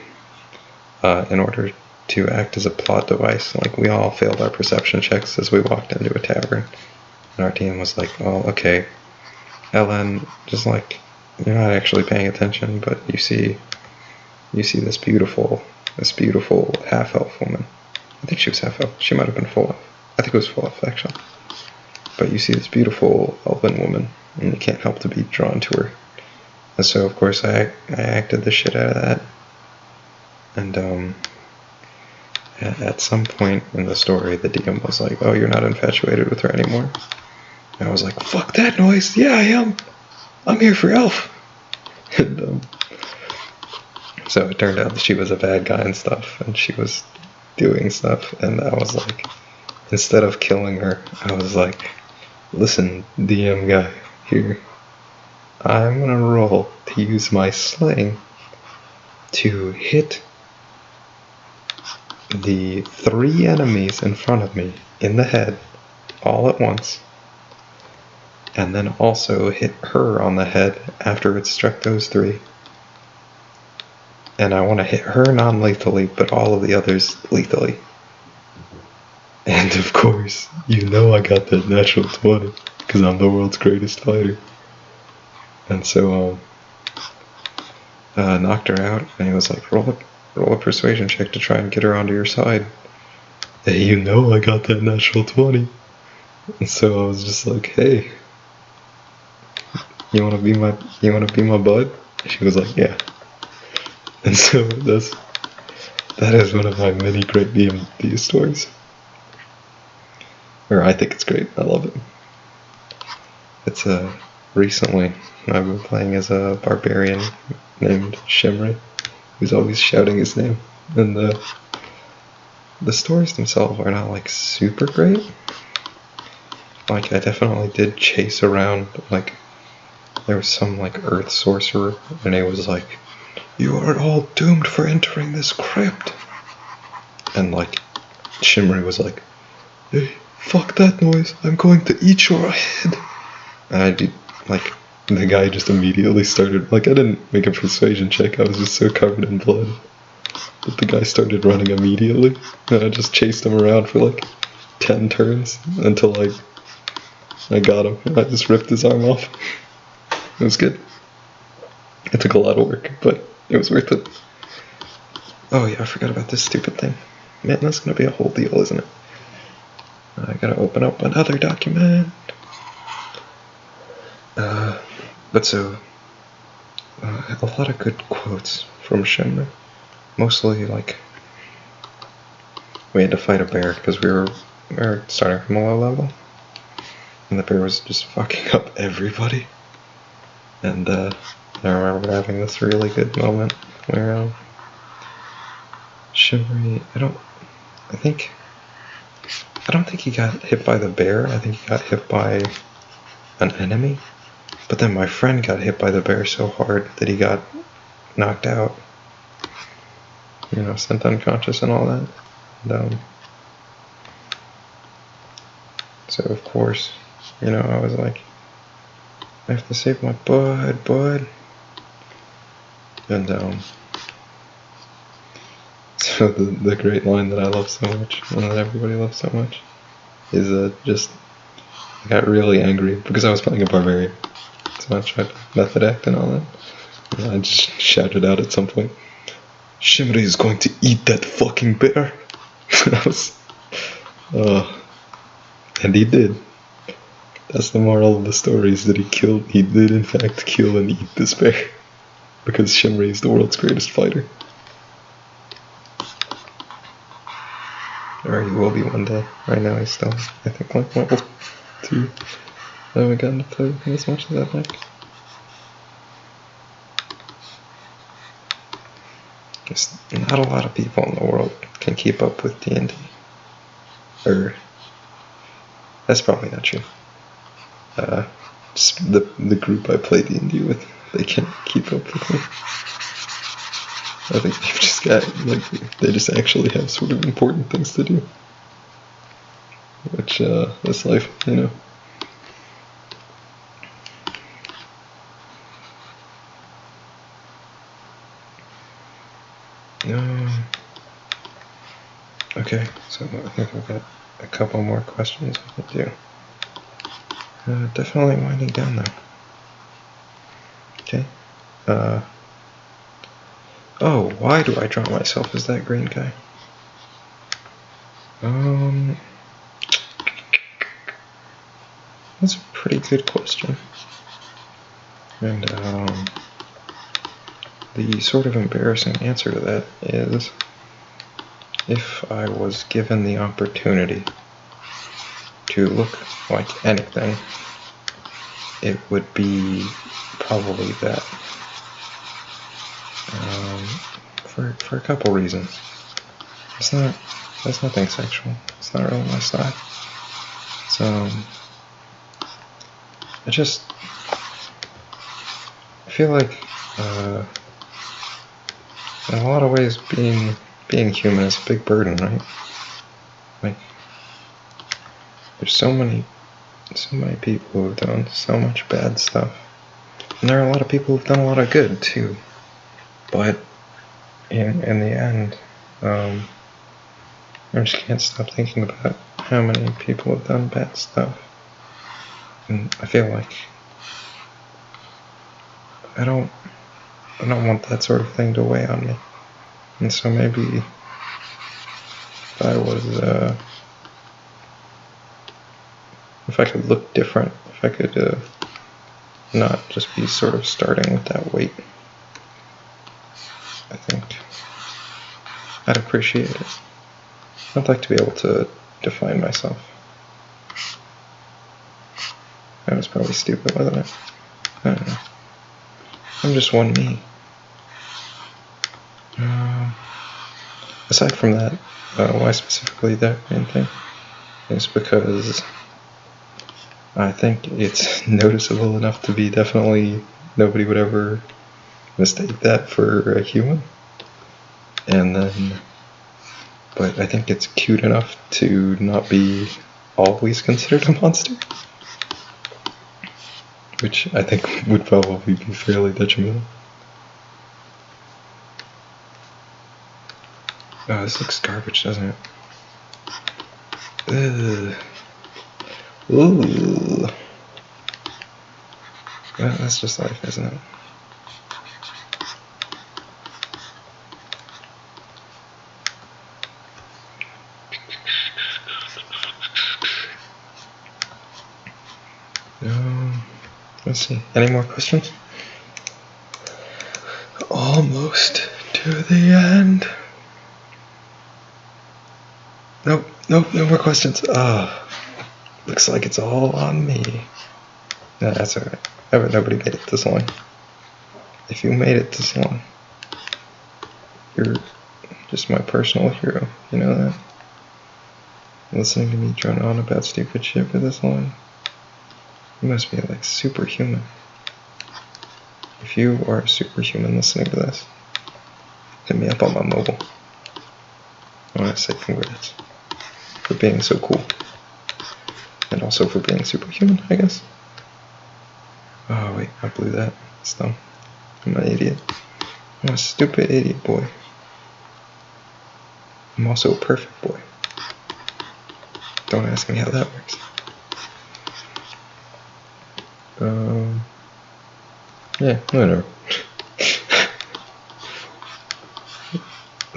in order to act as a plot device, like we all failed our perception checks as we walked into a tavern, and our team was like, "Oh, okay, Ellen, just like you're not actually paying attention, but you see this beautiful half-elf woman. I think she was half-elf. She might have been full-elf. I think it was full-elf actually. But you see this beautiful elven woman, and you can't help to be drawn to her." And so, of course, I acted the shit out of that. And at some point in the story, the DM was like, "Oh, you're not infatuated with her anymore." And I was like, "Fuck that noise! Yeah, I am. I'm here for Elf." And so it turned out that she was a bad guy and stuff, and she was doing stuff. And I was like, instead of killing her, I was like, "Listen, DM guy, here. I'm gonna roll to use my sling to hit the 3 enemies in front of me in the head all at once, and then also hit her on the head after it struck those 3. And I want to hit her non-lethally, but all of the others lethally." And of course, you know I got that natural 20, because I'm the world's greatest fighter. And so, knocked her out, and he was like, roll a persuasion check to try and get her onto your side. And you know I got that natural 20. And so I was just like, "Hey, you wanna be my bud?" And she was like, "Yeah." And so that is one of my many great D&D stories. Or I think it's great. I love it. It's recently I've been playing as a barbarian named Shimri, who's always shouting his name. And the stories themselves are not like super great. Like I definitely did chase around, like there was some like earth sorcerer, and he was like, "You are all doomed for entering this crypt." And like Shimri was like, "Hey, fuck that noise, I'm going to eat your head." And I did, like, the guy just immediately started, like, I didn't make a persuasion check, I was just so covered in blood. But the guy started running immediately, and I just chased him around for like 10 turns until like I got him, and I just ripped his arm off. It was good. It took a lot of work, but it was worth it. Oh yeah, I forgot about this stupid thing. Man, that's gonna be a whole deal, isn't it? I gotta open up another document. But so, a lot of good quotes from Shimmer. Mostly, like, we had to fight a bear because we were starting from a low level. And the bear was just fucking up everybody. And I remember having this really good moment where Shimmery, I don't think he got hit by the bear. I think he got hit by an enemy. But then my friend got hit by the bear so hard that he got knocked out. You know, sent unconscious and all that. And, so of course, You know, I was like, I have to save my bud. And so the great line that I love so much, and that everybody loves so much, is just, I got really angry because I was playing a barbarian. So I tried to method act and all that. And I just shouted out at some point, Shimri is going to eat that fucking bear. I was, and he did. That's the moral of the story, is that he did in fact kill and eat this bear. Because Shimri is the world's greatest fighter. Or he will be one day. Right now he's still, I think, like level 2. I haven't gotten to play with him as much as I'd like. Because not a lot of people in the world can keep up with D&D. Or, that's probably not true. Just the group I play D&D with, they can't keep up with me. I think they've just got, like, they just actually have sort of important things to do. Which, that's life, you know. Okay, so I think I've got a couple more questions we can do. Definitely winding down though. Okay. Oh, why do I draw myself as that green guy? That's a pretty good question. And, the sort of embarrassing answer to that is, if I was given the opportunity to look like anything, it would be probably that. For a couple reasons. That's nothing sexual. It's not really my style. So, I feel like, in a lot of ways, being human is a big burden, right? Like, there's so many people who have done so much bad stuff. And there are a lot of people who've done a lot of good, too. But, in the end, I just can't stop thinking about how many people have done bad stuff. And I feel like I don't want that sort of thing to weigh on me. And so maybe if I was, if I could look different, if I could not just be sort of starting with that weight, I think I'd appreciate it. I'd like to be able to define myself. That was probably stupid, wasn't it? I don't know. I'm just one me. Aside from that, why specifically that main thing is because I think it's noticeable enough to be definitely, nobody would ever mistake that for a human. And then, but I think it's cute enough to not be always considered a monster. Which I think would probably be fairly detrimental. Oh, this looks garbage, doesn't it? Ugh. Ooh. Well, that's just life, isn't it? Let's see. Any more questions? Almost to the end. Nope, no more questions. Looks like it's all on me. No, that's alright. Nobody made it this long. If you made it this long, you're just my personal hero. You know that? Listening to me drone on about stupid shit for this long. You must be like superhuman. If you are a superhuman listening to this, hit me up on my mobile. I want to say congrats for being so cool. And also for being superhuman, I guess. Oh wait, I blew that. It's dumb. I'm an idiot. I'm a stupid idiot boy. I'm also a perfect boy. Don't ask me how that works. Yeah, whatever.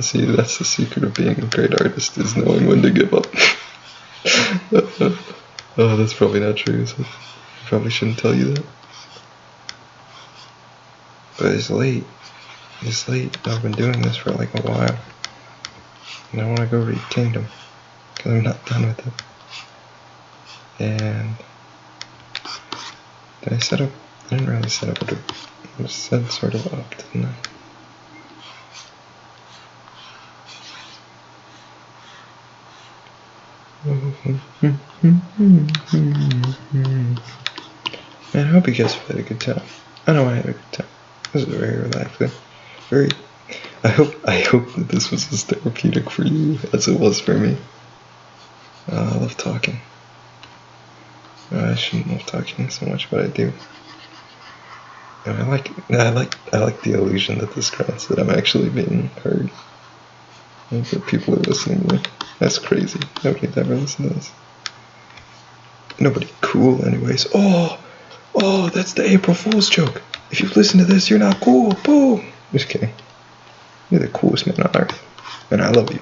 See, that's the secret of being a great artist, is knowing when to give up. Oh, that's probably not true, so I probably shouldn't tell you that. But it's late. It's late. I've been doing this for like a while. And I want to go read Kingdom, because I'm not done with it. And did I set up? I didn't really set up. I just set sort of up, didn't I? Man, I hope you guys had a good time. I know I had a good time. This was very relaxing. I hope that this was as therapeutic for you as it was for me. I love talking. I shouldn't love talking so much, but I do. And I like the illusion that this grants, that I'm actually being heard. Like that people are listening to me. That's crazy. Nobody'd ever listen to this. Nobody cool anyways. Oh, that's the April Fool's joke. If you listen to this, you're not cool. Boom. Just kidding. You're the coolest man on earth. And I love you.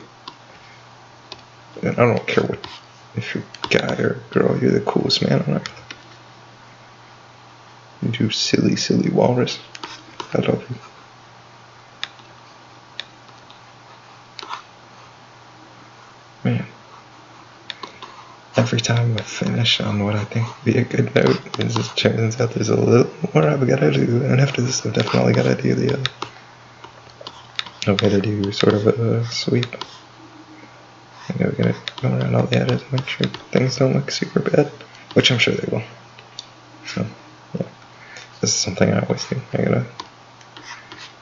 And I don't care if you're a guy or a girl, you're the coolest man on earth. You silly, silly walrus. I love you. Man. Every time I finish on what I think would be a good note, it just turns out there's a little more I've got to do. And after this, I've definitely got to do I've got to do sort of a sweep. I think I've got to go around all the edits and make sure things don't look super bad, which I'm sure they will. So, yeah. This is something I always do. I gotta...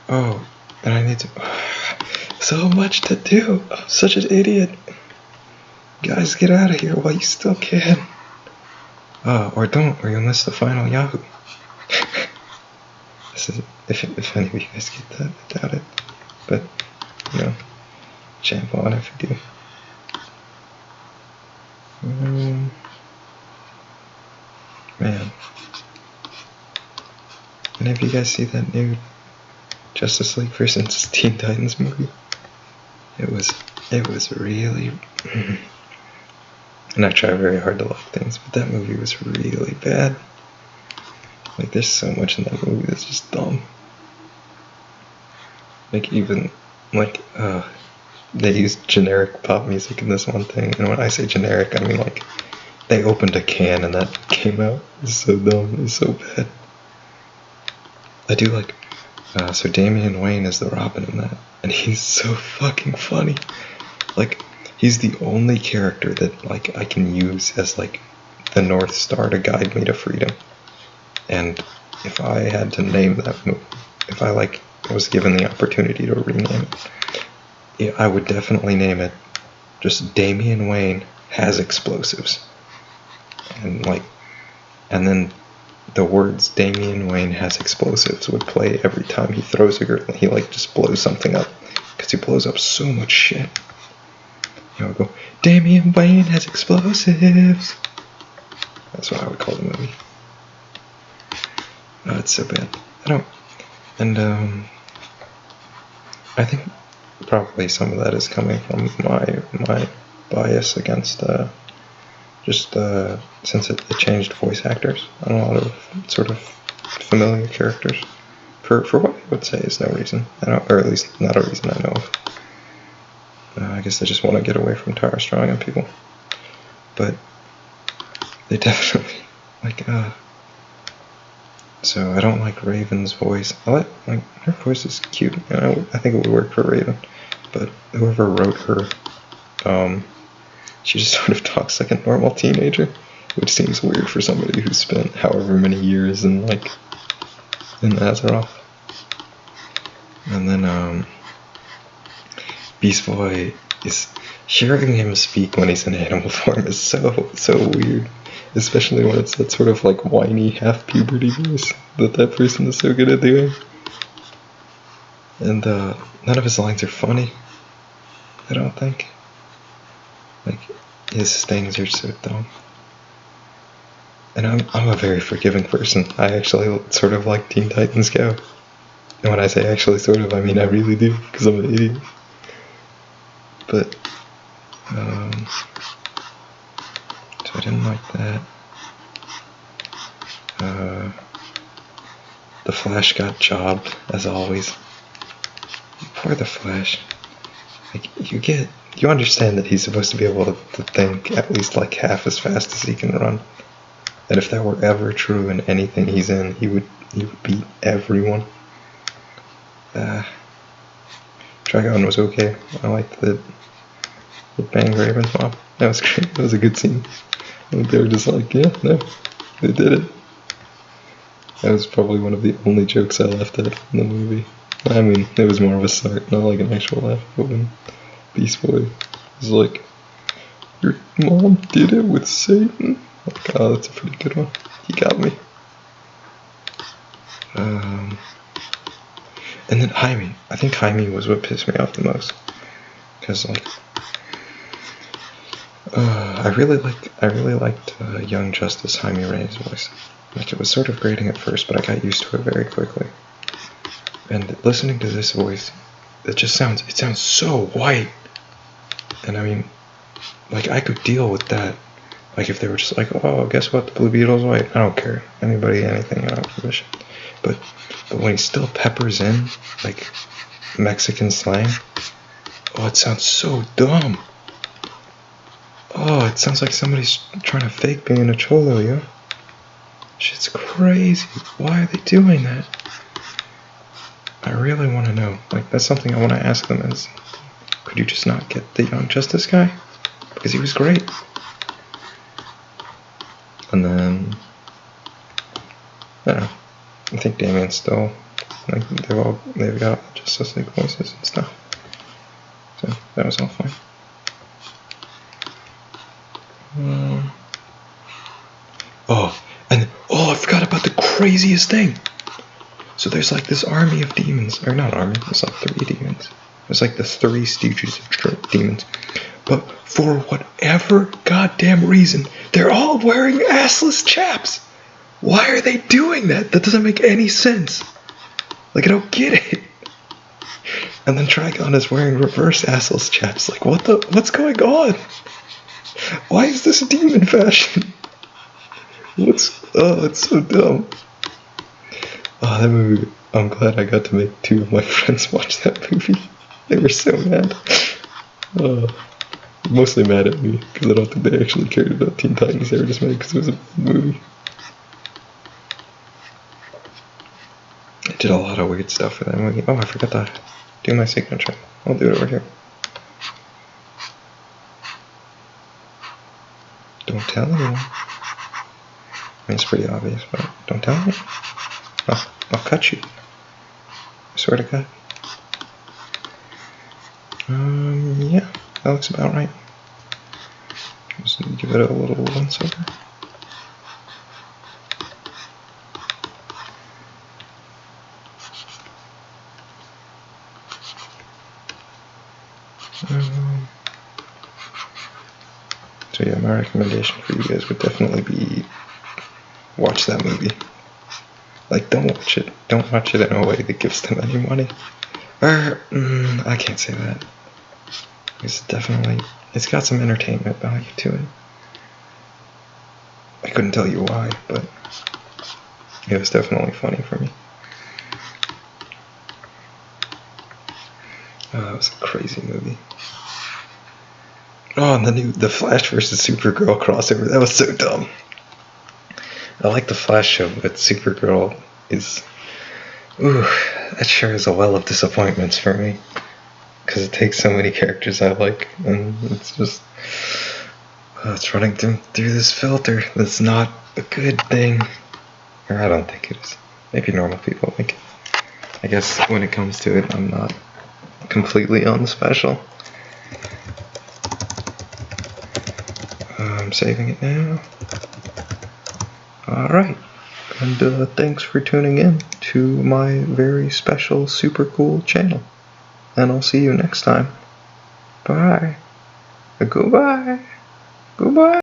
Oh, and I need to... So much to do! I'm such an idiot! Guys, get out of here while you still can. Or don't, or you'll miss the final Yahoo. This is, if any of you guys get that, I doubt it. But, you know, jump on if you do. Man. Any of you guys see that new Justice League versus Teen Titans movie? It was really... And I try very hard to like things, but that movie was really bad. Like, there's so much in that movie that's just dumb. Like, even, like, they used generic pop music in this one thing, and when I say generic, I mean, like, they opened a can and that came out. It's so dumb, it's so bad. I do like, so Damian Wayne is the Robin in that, and he's so fucking funny. Like, he's the only character that, like, I can use as, like, the North Star to guide me to freedom. And if I had to name that movie, if I, like, was given the opportunity to rename it, I would definitely name it just Damian Wayne Has Explosives. And, like, and then the words Damian Wayne Has Explosives would play every time he throws a girl. He, like, just blows something up, because he blows up so much shit. I would go, Damian Wayne Has Explosives. That's what I would call the movie. Oh, it's so bad. And I think probably some of that is coming from my bias against since it changed voice actors on a lot of sort of familiar characters for what I would say is no reason, or at least not a reason I know of. I guess I just want to get away from Tara Strong and people. But they definitely, like, so I don't like Raven's voice. Like, her voice is cute, and I think it would work for Raven. But whoever wrote her, she just sort of talks like a normal teenager, which seems weird for somebody who spent however many years in, like, in Azeroth. And then, Beast Boy is... Hearing him speak when he's in animal form is so weird. Especially when it's that sort of like whiny half-puberty voice that person is so good at doing. And none of his lines are funny, I don't think. Like, his things are so dumb. And I'm a very forgiving person. I actually sort of like Teen Titans Go. And when I say actually sort of, I mean I really do, because I'm an idiot. But, so I didn't like that. The Flash got jobbed, as always. Poor the Flash. Like, you understand that he's supposed to be able to think at least like half as fast as he can run. And if that were ever true in anything he's in, he would beat everyone. Trigon was okay. I liked the Bang Raven's mom. That was great. That was a good scene. And they were just like, yeah, no, they did it. That was probably one of the only jokes I laughed at in the movie. I mean, it was more of a start, not like an actual laugh. But when Beast Boy was like, your mom did it with Satan? Like, oh, that's a pretty good one. He got me. And then Jaime. I think Jaime was what pissed me off the most. Because, like, I really liked Young Justice Jaime Reyes' voice. Like, it was sort of grating at first, but I got used to it very quickly. And listening to this voice, it sounds so white. And I mean, like, I could deal with that. Like, if they were just like, oh, guess what, the Blue Beetle's white. I don't care. Anybody, anything, I don't give a shit. But when he still peppers in, like, Mexican slang, oh, it sounds so dumb. Oh, it sounds like somebody's trying to fake being a cholo, yo. Shit's crazy. Why are they doing that? I really want to know. Like, that's something I want to ask them is, could you just not get the Young Justice guy? Because he was great. And then, I don't know. I think Damien's still, like, they've got Justice League voices and stuff. So, that was all fine. I forgot about the craziest thing. So there's like this army of demons, or not army, there's like 3 demons. There's like the 3 stooges of demons. But for whatever goddamn reason, they're all wearing assless chaps. Why are they doing that? That doesn't make any sense. Like, I don't get it. And then Trigon is wearing reverse assless chaps. Like, what's going on? Why is this demon fashion? It's so dumb. Oh, that movie, I'm glad I got to make 2 of my friends watch that movie. They were so mad. Mostly mad at me, because I don't think they actually cared about Teen Titans. They were just mad because it was a movie. I did a lot of weird stuff for that movie. Oh, I forgot to do my signature. I'll do it over here. Don't tell anyone. I mean, it's pretty obvious, but don't tell me. I'll cut you. I swear to God. Yeah, that looks about right. Just give it a little once over. So yeah, my recommendation for you guys would definitely be watch that movie. Like, don't watch it in a way that gives them any money. Or, I can't say that. It's got some entertainment value to it. I couldn't tell you why, but it was definitely funny for me. Oh, that was a crazy movie. Oh, and the Flash versus Supergirl crossover, that was so dumb. I like the Flash show, but Supergirl is... Ooh, that sure is a well of disappointments for me. Because it takes so many characters I like, and it's just... it's running through this filter that's not a good thing. Or I don't think it is. Maybe normal people think it. I guess when it comes to it, I'm not completely unspecial. I'm saving it now. Alright, and thanks for tuning in to my very special, super cool channel. And I'll see you next time. Bye. Goodbye. Goodbye.